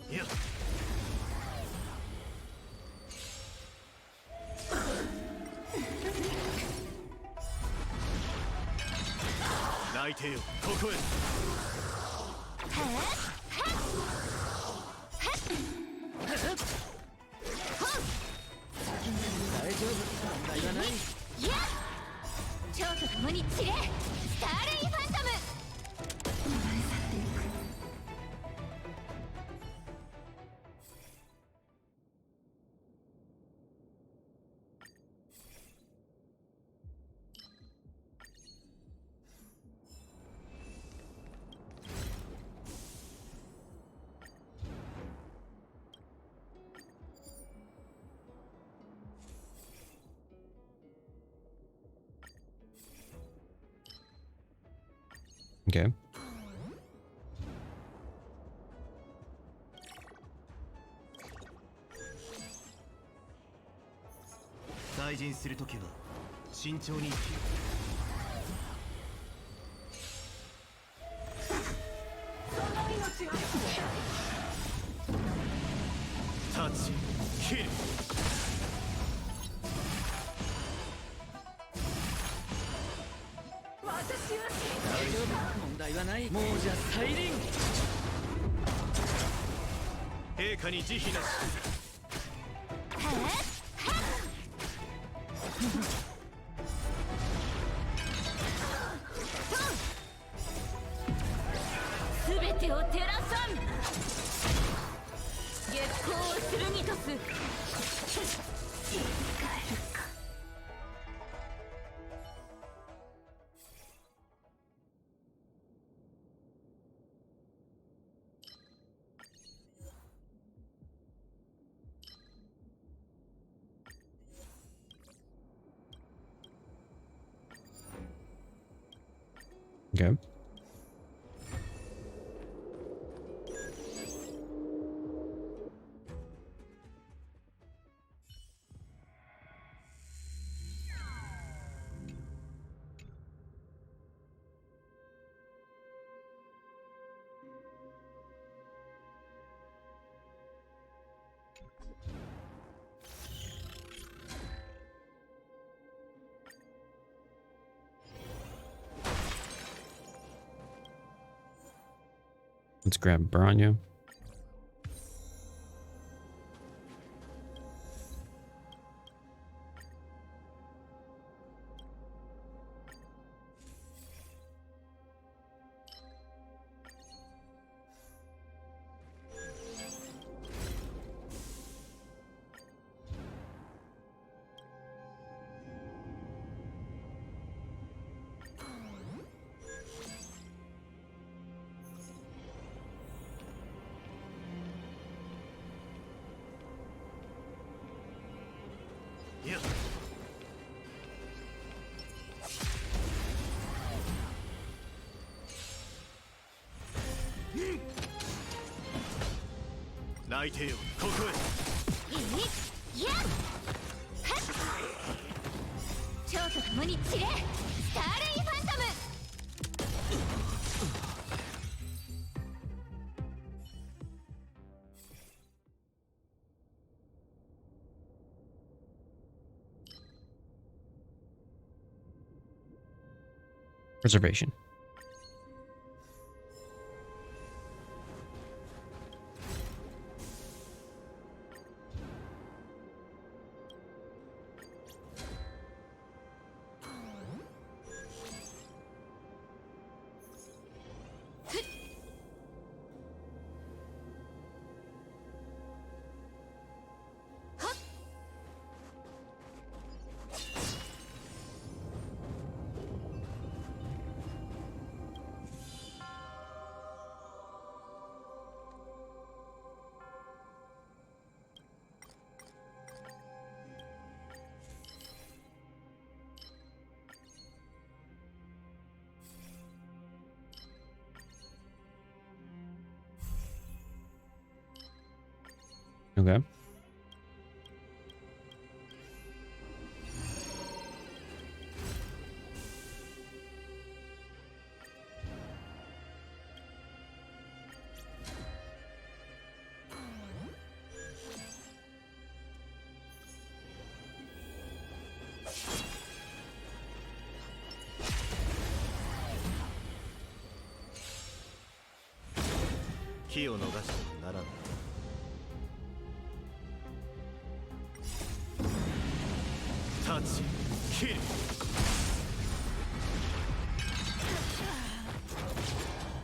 Yeah. 泣いてよ、ここへ。大丈夫、問題はない。いや、超と共に散れ、スターレインファントム。燃え去っていく。Okay. 退陣するときは慎重に。タッチ、キル。大丈夫、問題はない。もうじゃ再臨。陛下に慈悲なし。すべてを照らさん。月光を剣とす。生き返るか。Okay. Let's grab Branya. Yeah. 泣いてよ、ここへ。いやっはっ蝶と共に散れスターレイファントム Preservation. Okay. Key を逃してはならない。タッチ、キル。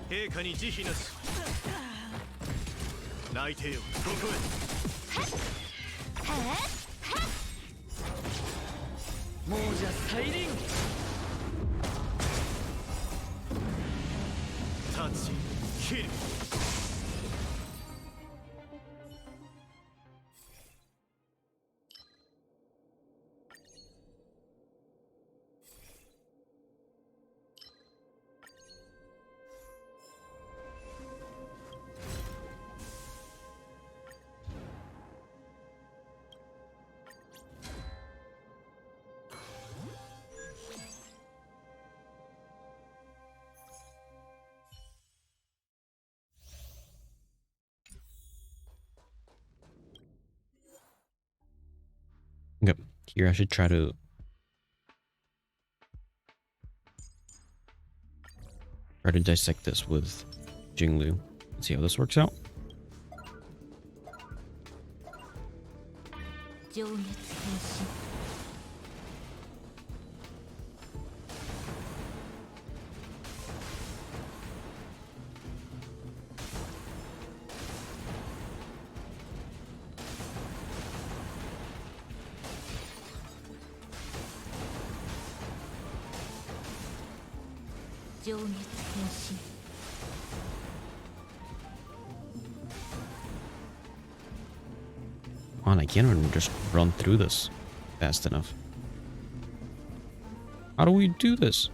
陛下に慈悲なし。泣いてよ、ここへ。亡者再臨。タッチ、キル。Okay. Here I should try to dissect this with Jinglu. Let's see how this works out. 情熱変身 情熱変身 On, I can't even just run through this fast enough. How do we do this?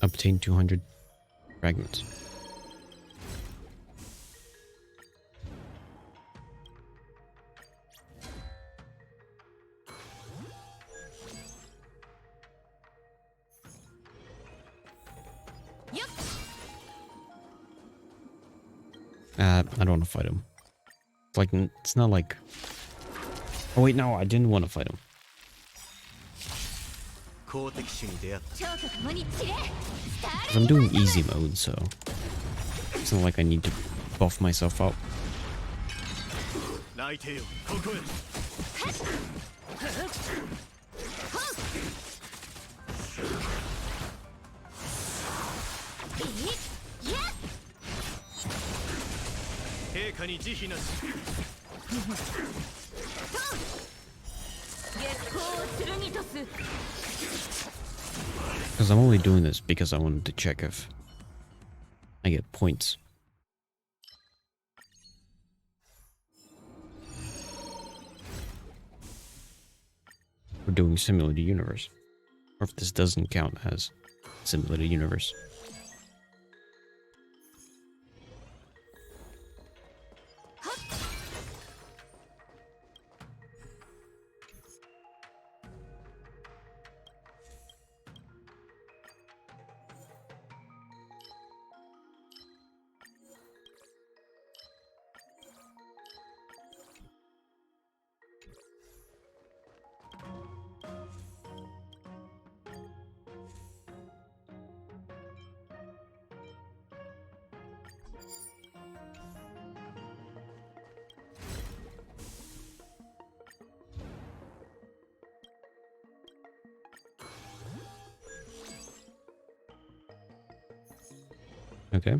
Obtain 200 fragments. Yup. I don't want to fight him. It's like, it's not like... Oh wait, no, I didn't want to fight him. 公敵種に出会った 超と共に散れスター Because I'm doing easy mode, so... It's not like I need to buff myself up. 内定よここへ 陛下に慈悲なし 月光を剣とす Because I'm only doing this because I wanted to check if I get points. We're doing Simulated Universe. Or if this doesn't count as Simulated Universe. Okay.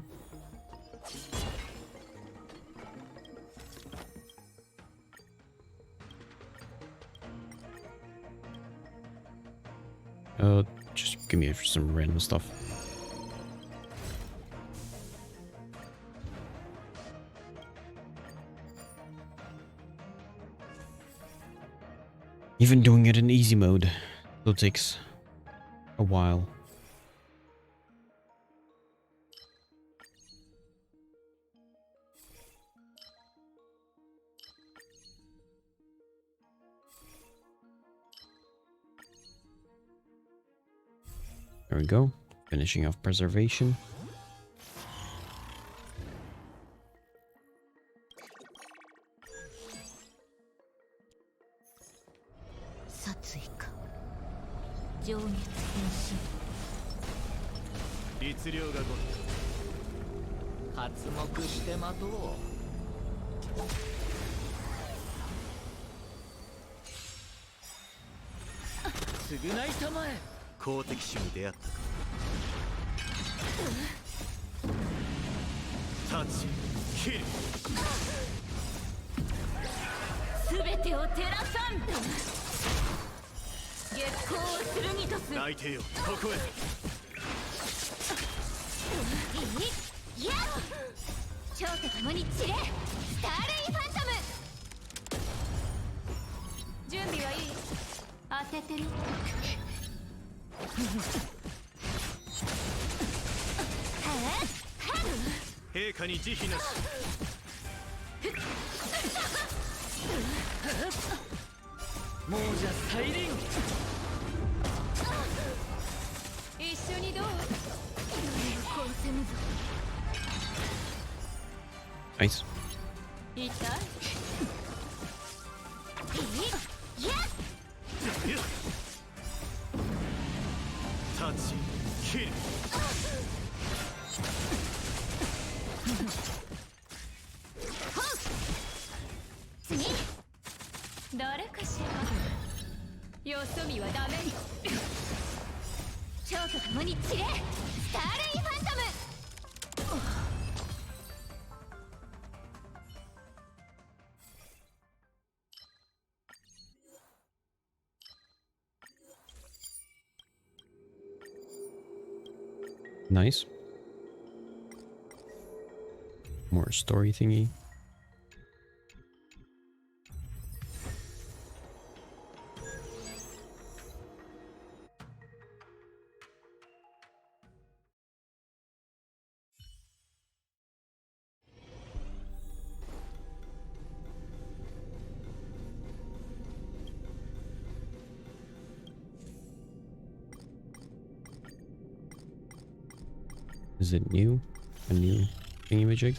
Just give me some random stuff. Even doing it in easy mode still takes a while. There we go. Finishing off preservation. Sugunai tamae 公敵種に出会ったかタッチキルすべてを照らさん月光を剣とす内定よここへやっ超と共に散れスターレイファントム準備はいい当ててみ陛下に慈悲なし亡者再臨一緒にどうこうせぬぞ Nice. 痛いタッチキル次誰かしらよそ見はダメに超と共に散れスターレイファントム Nice. More story thingy. Is it new? A new thingamajig?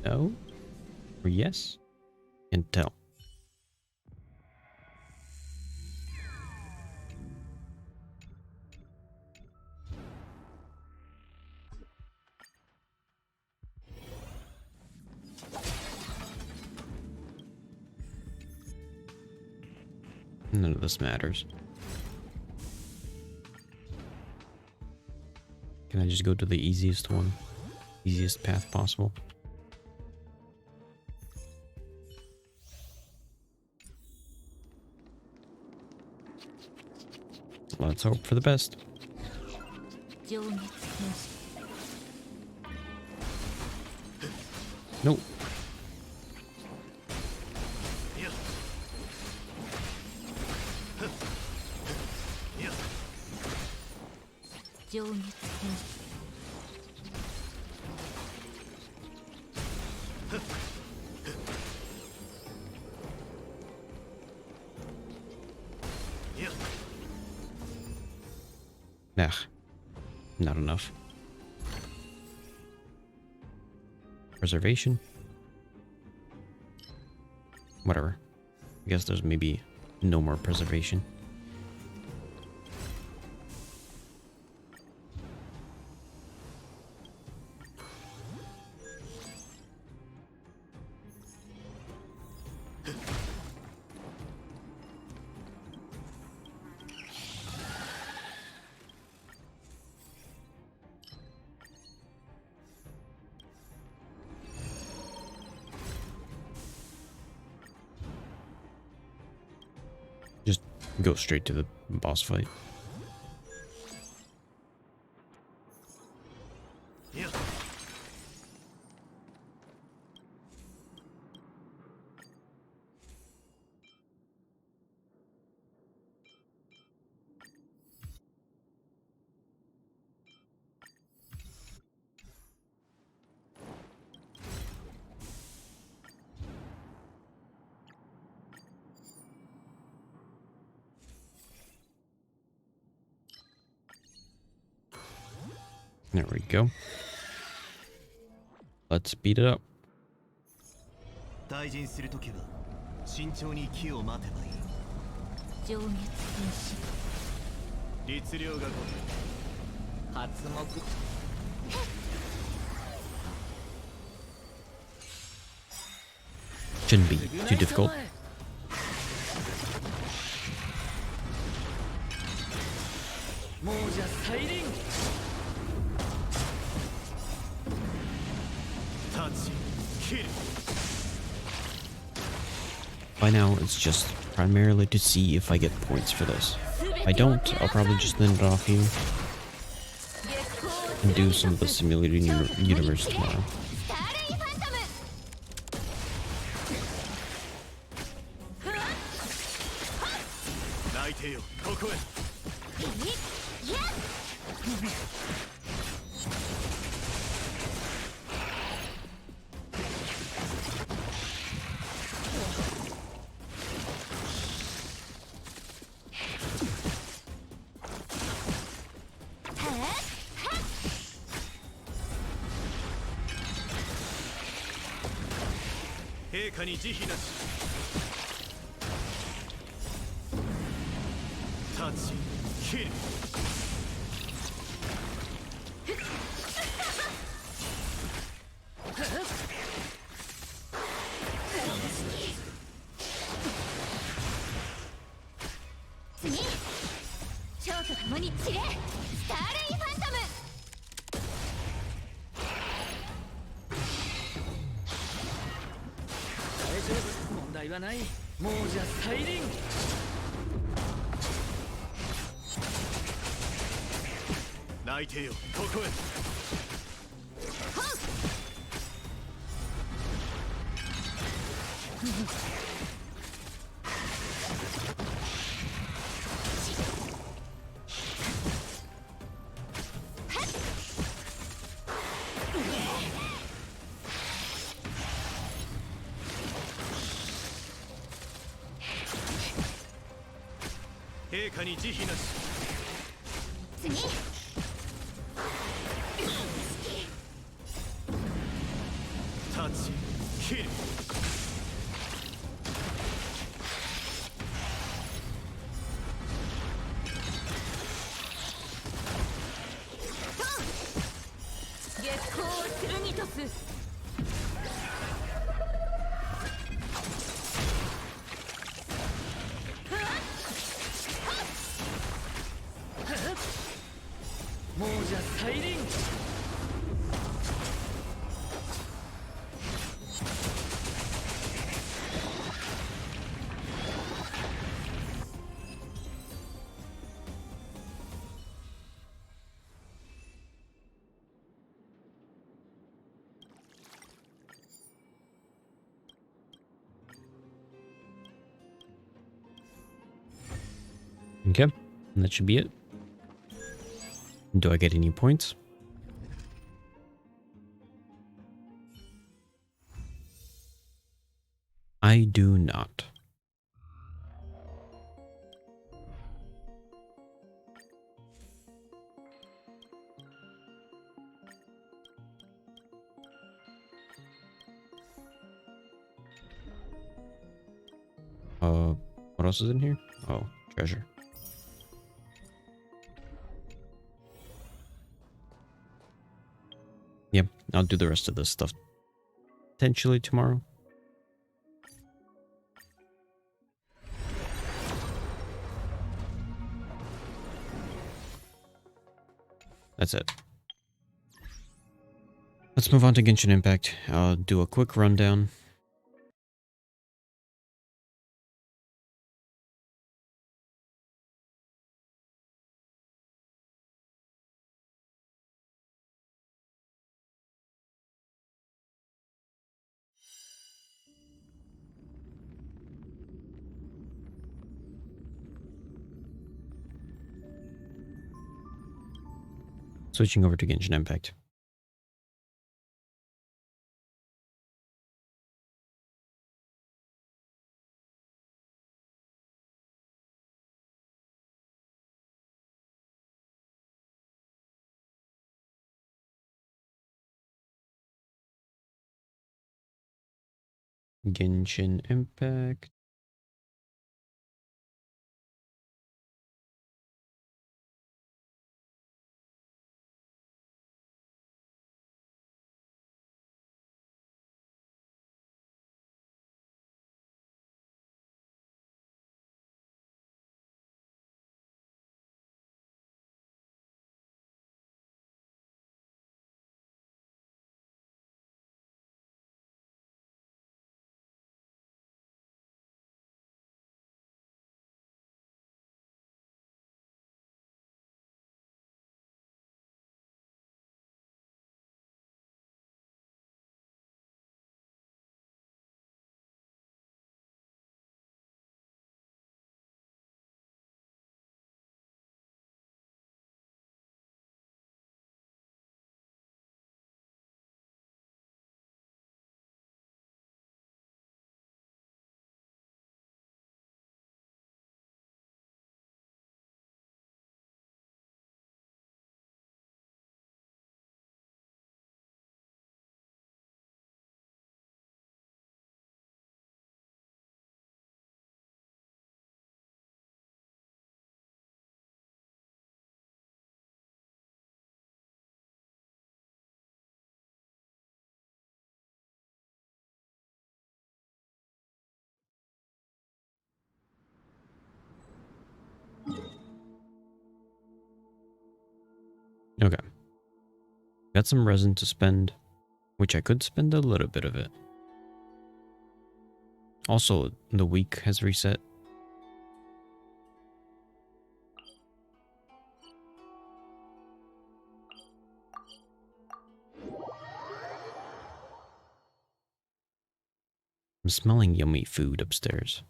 No? Or yes? Can't tell. None of this matters. Can I just go to the easiest one? Easiest path possible? Let's hope for the best. Nope. Nah, not enough. Preservation? Whatever. I guess there's maybe no more preservation. Just go straight to the boss fight. There we go. Let's beat it up. 退陣するときは慎重に機を待てばいい。上月戦士律令がごと発目 Shouldn't be too difficult. 亡者再臨 touch kill. By now, it's just primarily to see if I get points for this. If I don't, I'll probably just end it off here and do some of the simulated universe tomorrow. 泣いてよここへ 陛下に慈悲なしタッチキル 次蝶と共に散れスターレイファントム 大丈夫問題はない亡者再臨 泣いてよここへ 陛下に慈悲なし次 Okay, and that should be it. Do I get any points? I do not. What else is in here? Oh, treasure. Yep, I'll do the rest of this stuff potentially tomorrow. That's it. Let's move on to Genshin Impact. I'll do a quick rundown. Switching over to Genshin Impact. Genshin Impact. Okay. Got some resin to spend, which I could spend a little bit of it. Also, the week has reset. I'm smelling yummy food upstairs.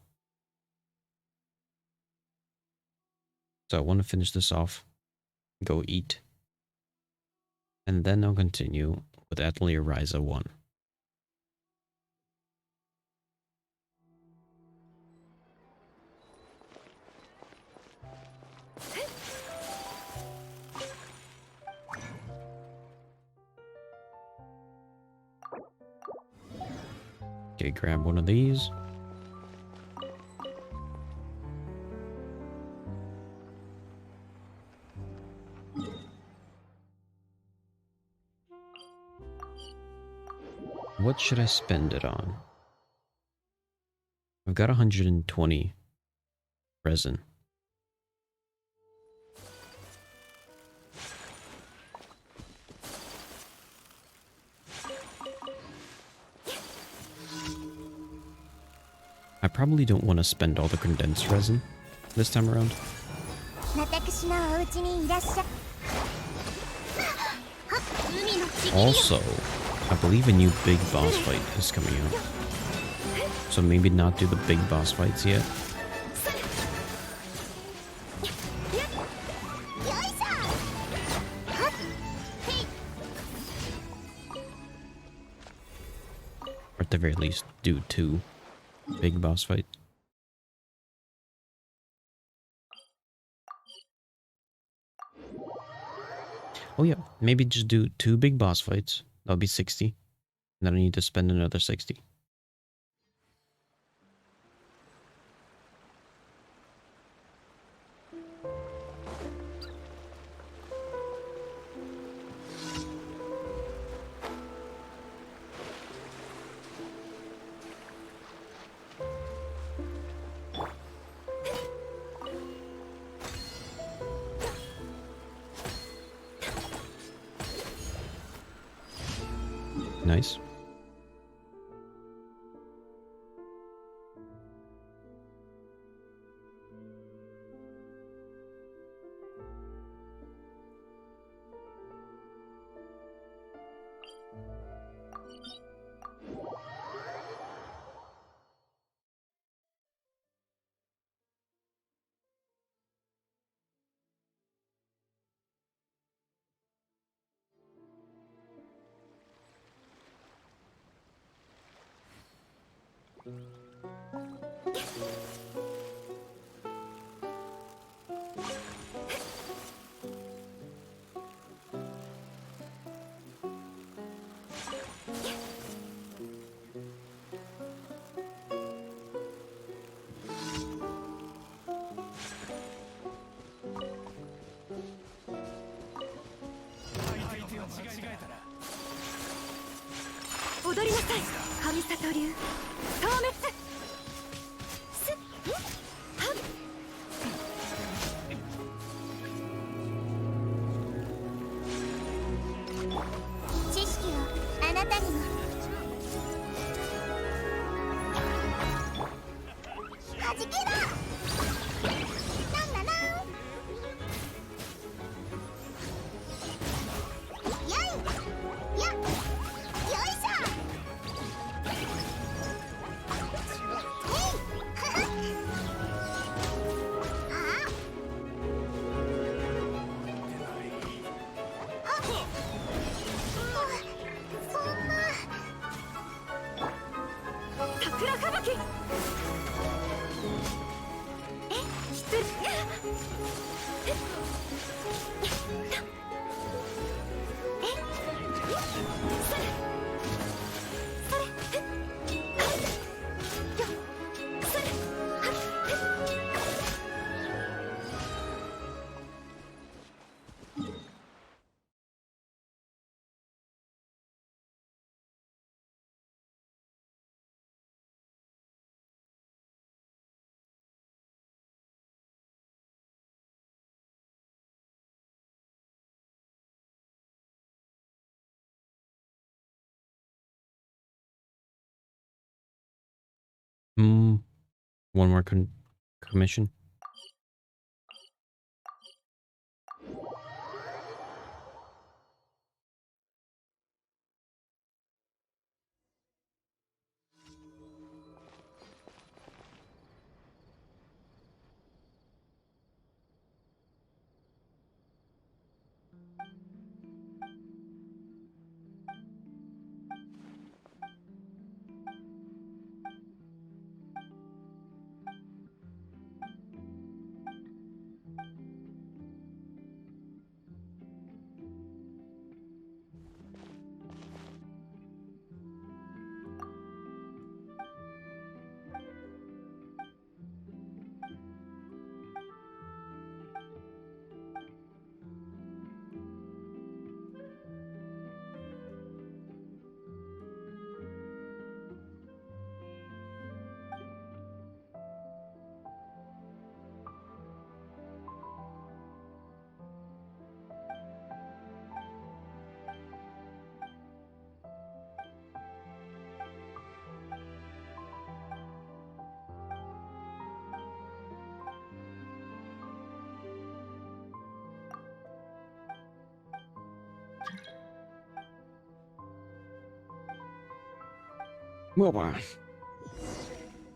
So I want to finish this off, go eat, and then I'll continue with Atelier Ryza 1. Okay, grab one of these. What should I spend it on? I've got 120 resin. I probably don't want to spend all the condensed resin this time around. 私のお家にいらっしゃ海のちぎりよ Also, I believe a new big boss fight is coming out. So maybe not do the big boss fights yet. よいしょはっへい Or at the very least, do 2 big boss fights. Oh yeah, maybe just do 2 big boss fights. That'll be 60. And then I need to spend another 60. Nice.踊りなさい神里流消滅すっはっ知識をあなたにもはじけろなんならやいやよいしょ桜吹雪失礼One more commission.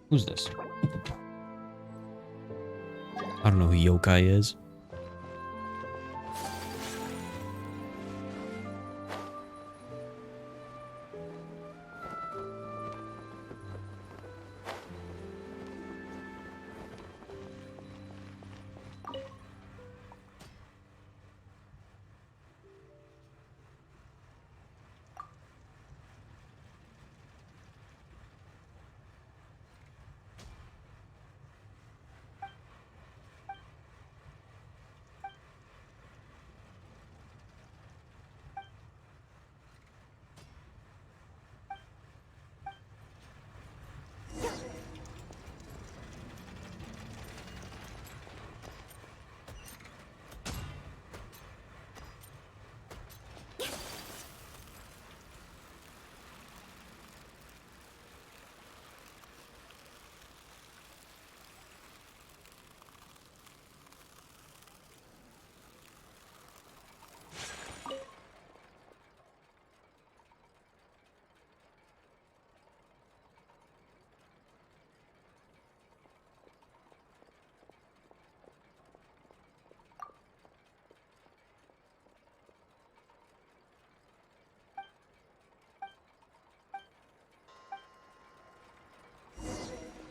Who's this? I don't know who Yokai is.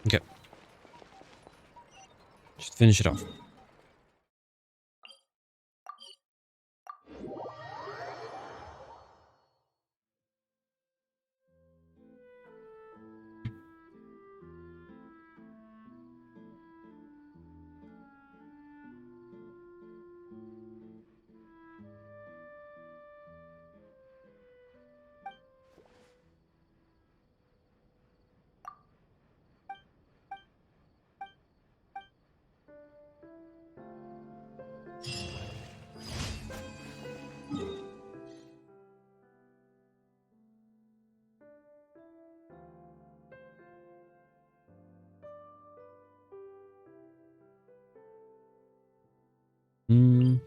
Okay. Just finish it off. Hmm.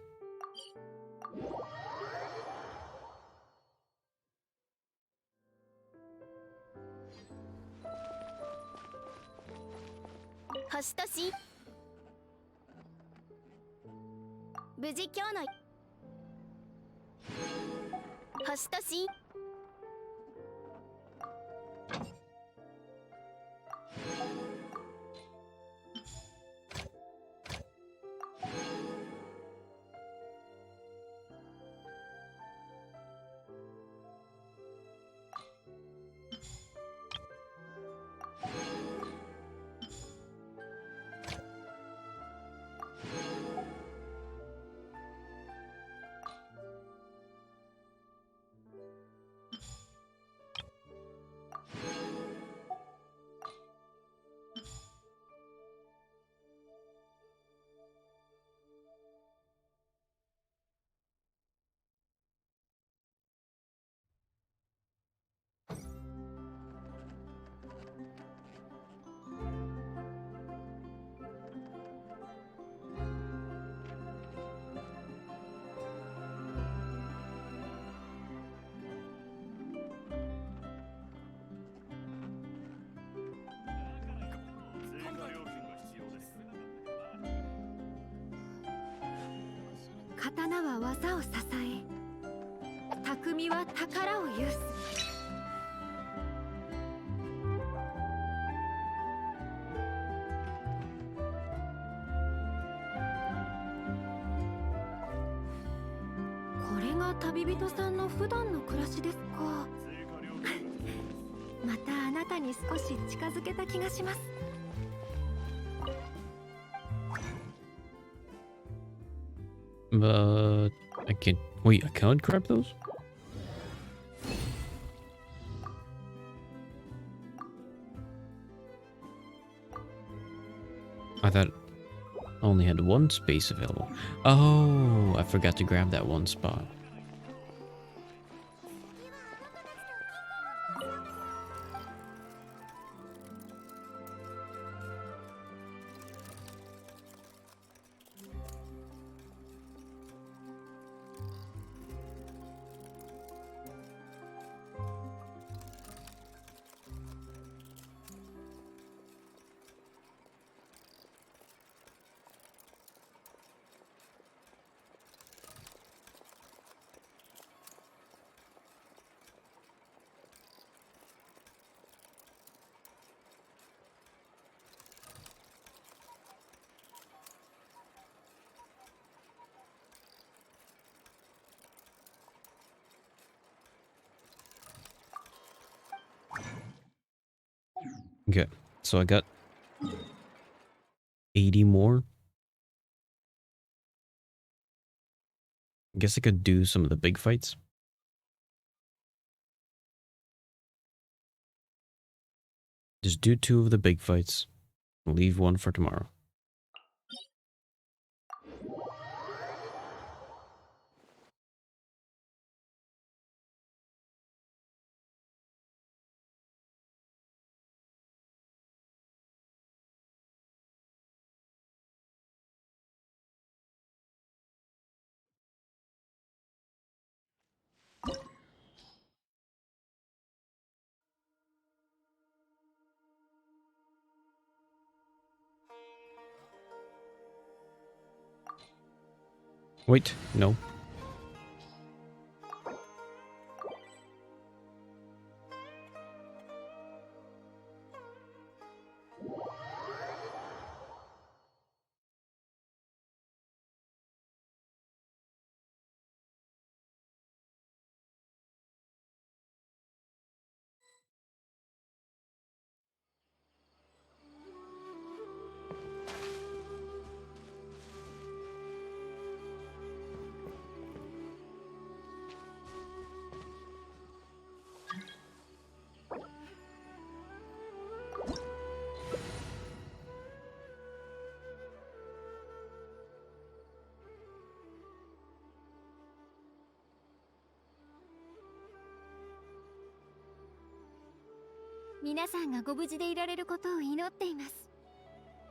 刀は技を支え、匠は宝を有す。これが旅人さんの普段の暮らしですか。またあなたに少し近づけた気がします。But I can't. Wait, I can't grab those? I thought I only had one space available. Oh, I forgot to grab that one spot. Okay, so I got 80 more. I guess I could do some of the big fights. Just do 2 of the big fights. Leave 1 for tomorrow. Wait, no. "皆さんがご無事でいられることを祈っています。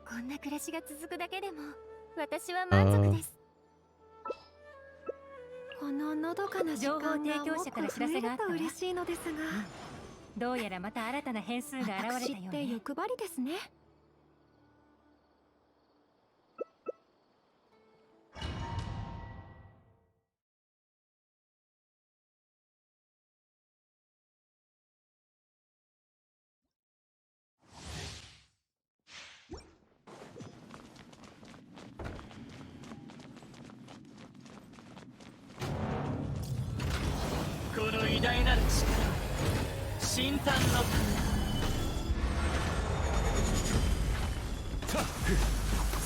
こんな暮らしが続くだけでも私は満足です。こののどかな時間がもっと増えると嬉しいのですが、どうやらまた新たな変数が現れたよう私ってね。欲張りですね。この偉大なる力、神誕のためだ。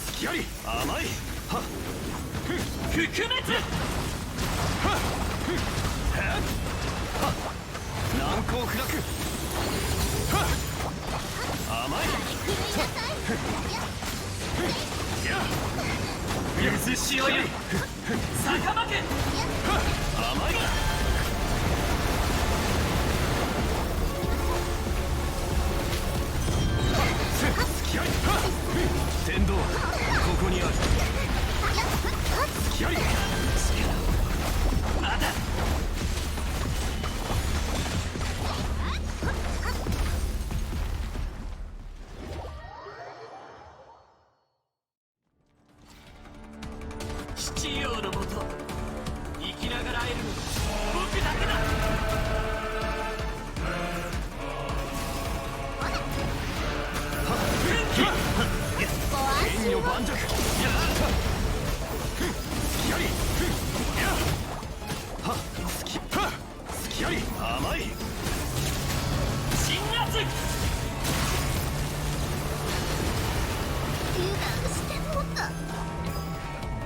隙あり甘いはっ覆滅はっはっ難攻不落はっ甘いや水しお湯逆負けはっ甘い天道ここにある。隙あり力まだ七葉のもと生きながら会えるのは僕だけだ。天女盤石や隙ありやはっ隙あり甘い鎮圧油断してもった。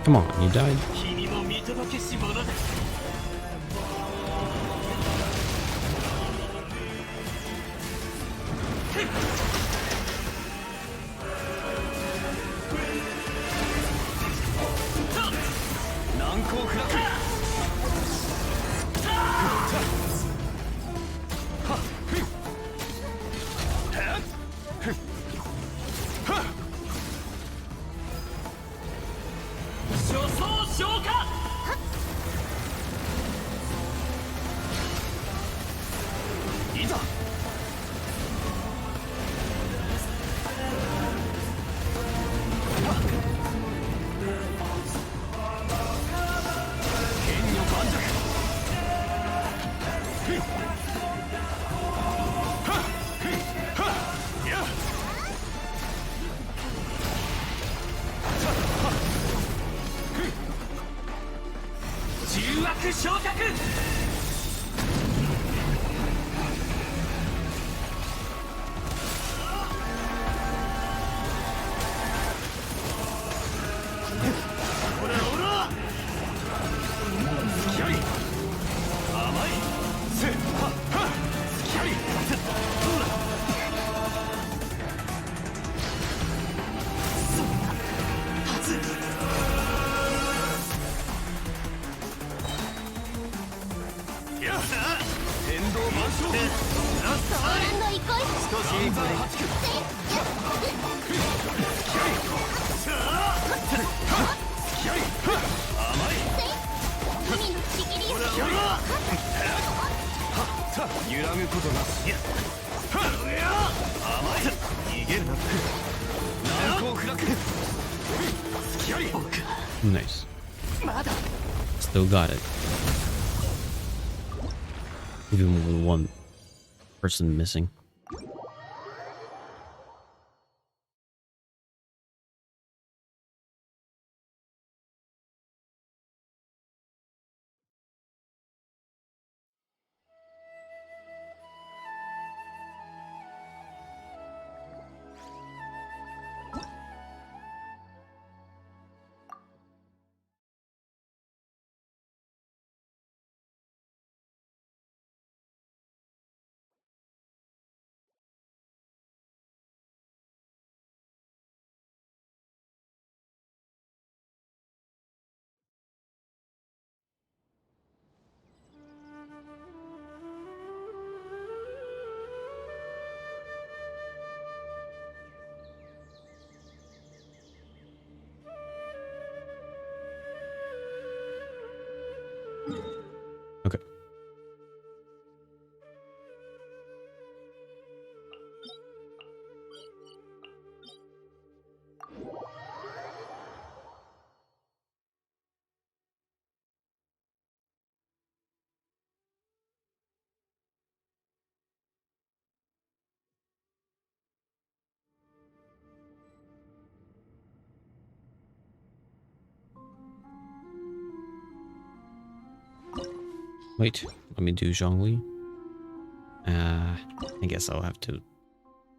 Come on, you died. 君も見届けし者だ。難攻不落初装消化いざ重悪昇格いや天道万象騒乱の憩い少しいいこれ付き合い甘い海のちぎりよ揺らぐことなし甘い逃げるな難攻不落付き合い Nice. まだ Still got it. Even with one person missing. Okay. Wait, let me do Zhongli. I guess I'll have to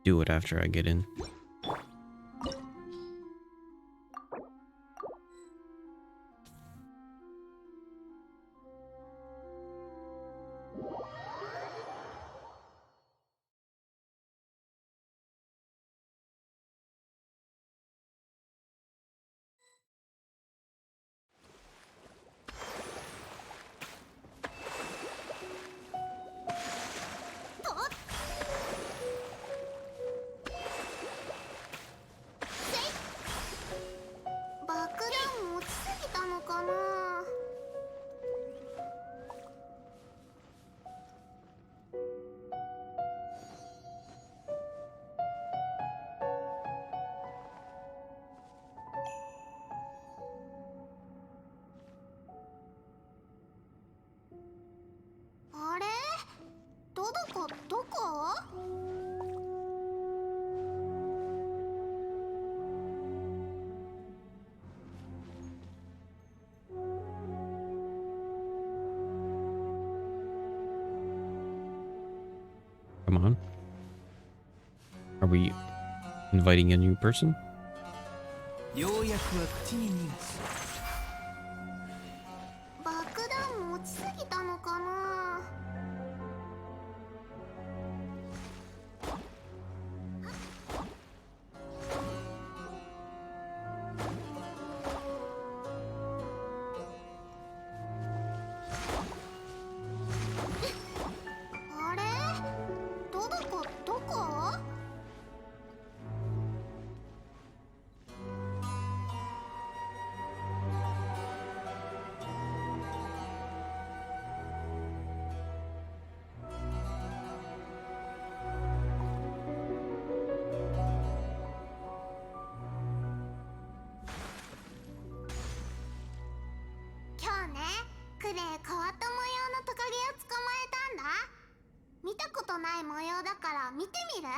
do it after I get in. Come on. Are we inviting a new person? ようやくは口に逃がし爆弾持ちすぎたのかな。あれどこ今日ねクレイ変わった模様のトカゲを捕まえたんだ。見たことない模様だから見てみる？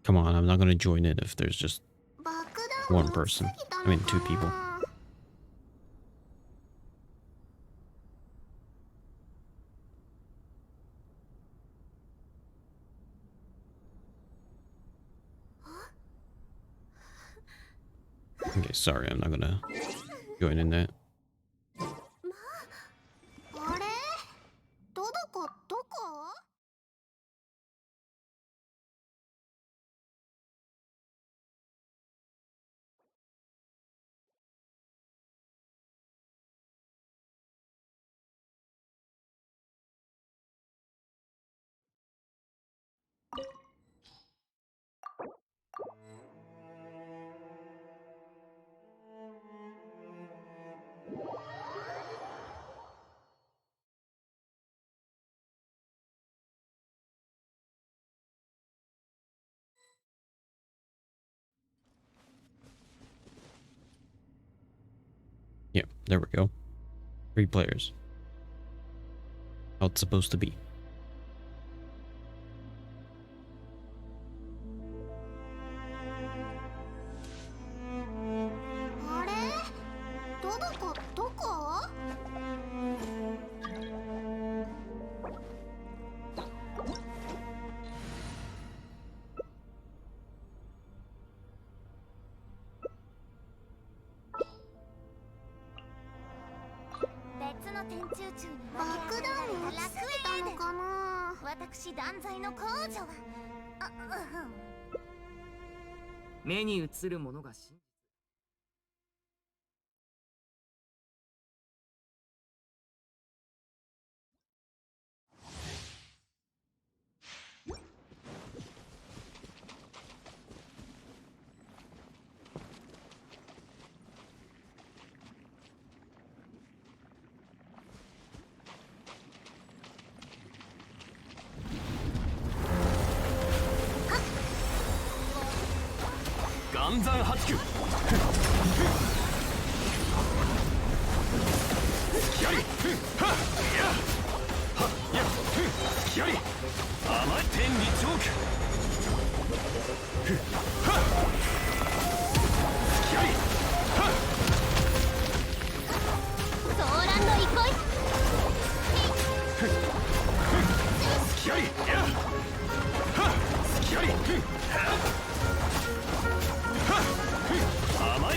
Come on, I'm not gonna join in if there's just 爆 one 弾持ちす person. ぎた I の mean, two か people. な。Okay, sorry, I'm not gonna join in that. Yeah, there we go. 3 players. How it's supposed to be.目に映るものが真実。岩山八九スキャリはっやはっやスキャリ甘い天理チョークはっスキャリはっソーランド憩いスキャリやはっスキャリはっ甘い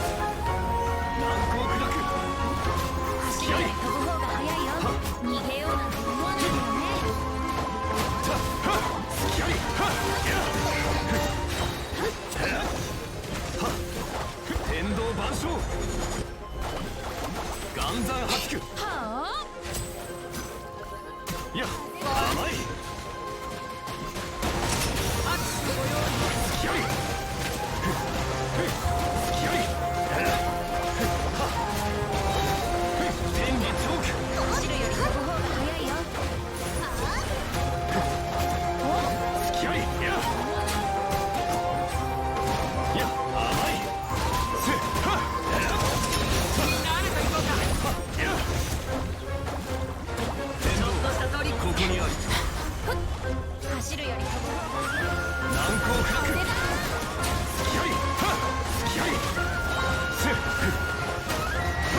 難攻不落スキャリ飛ぶ方が早いよ逃げようなんて思わないでよねはっスキャリはっやはっ天道万象岩山八九はあいや甘いスキャリスキャリ天理チョーク走るより飛ぶ方が早いよスキャリやいや甘いせはっや天道ここにある走るより飛ぶ方が難攻不落スキャリはっスキャリせは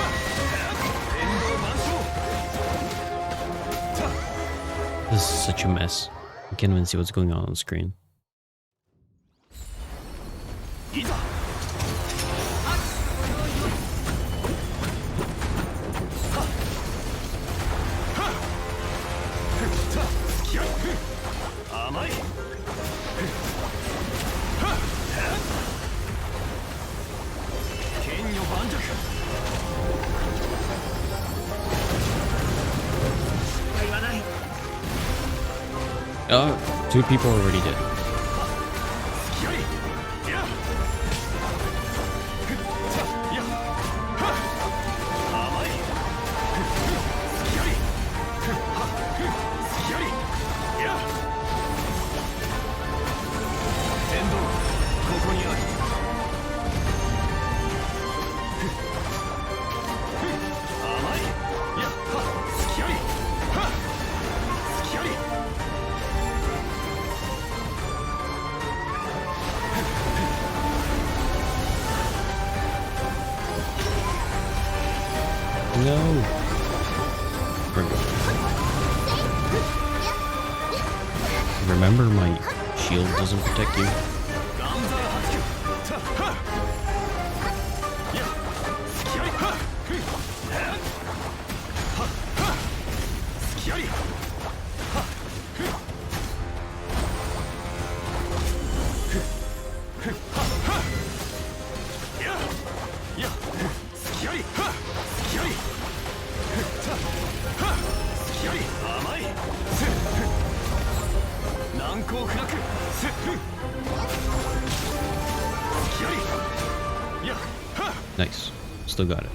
っ天道万象 This is such a mess. I can't even see what's going on the screen. いざスキャリ甘い剣女盤石 Oh, 2 people already did. スキャリややは甘いスキャリはスキャリや天道ここにある甘いやはスキャリはスキャリ No. Bring it. Remember, my shield doesn't protect you. ガンザー八九はっやスキャリはっはっスキャリはっややスキャリはっスキャリはっスキャリ甘い難攻不落スキャリやはっ Nice. Still got it.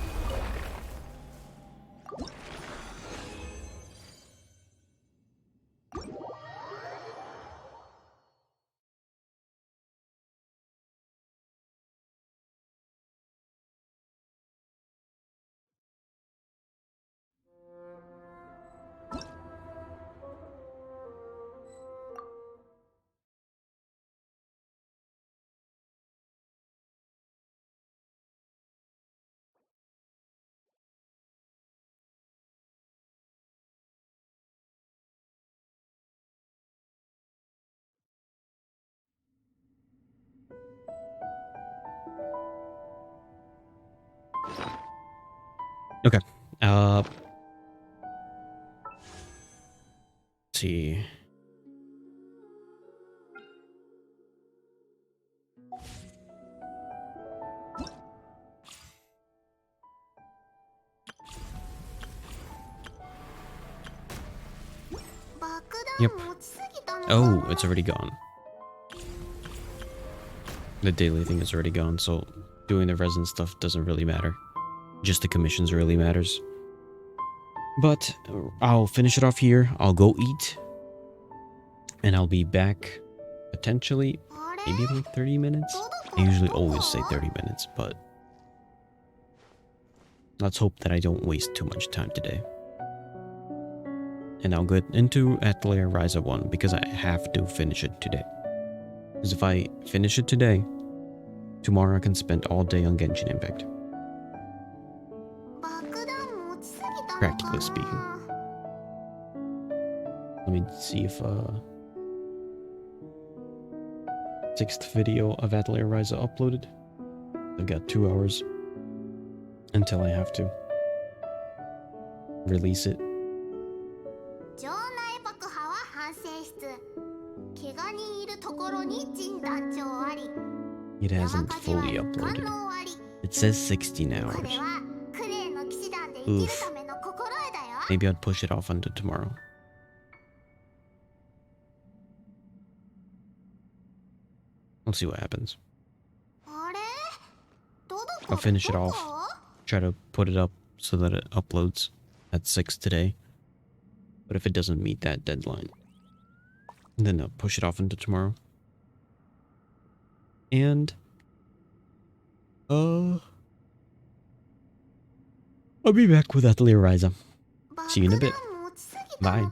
Okay. Let's see. Yep. Oh, it's already gone. The daily thing is already gone, so doing the resin stuff doesn't really matter. Just the commissions really matters. But I'll finish it off here. I'll go eat. And I'll be back potentially maybe like 30 minutes. I usually always say 30 minutes, but let's hope that I don't waste too much time today. And I'll get into Atelier Ryza 1 because I have to finish it today. Because if I finish it today, tomorrow I can spend all day on Genshin Impact. Practically speaking. Let me see if 6th video of Atelier Ryza uploaded. I've got 2 hours until I have to release it. It hasn't fully uploaded. It says 16 hours. Oof. Maybe I'd push it off until tomorrow. We'll see what happens. I'll finish it off. Try to put it up so that it uploads at 6 today. But if it doesn't meet that deadline, then I'll push it off into tomorrow. And I'll be back with Atelier Ryza. See you in a bit. Bye.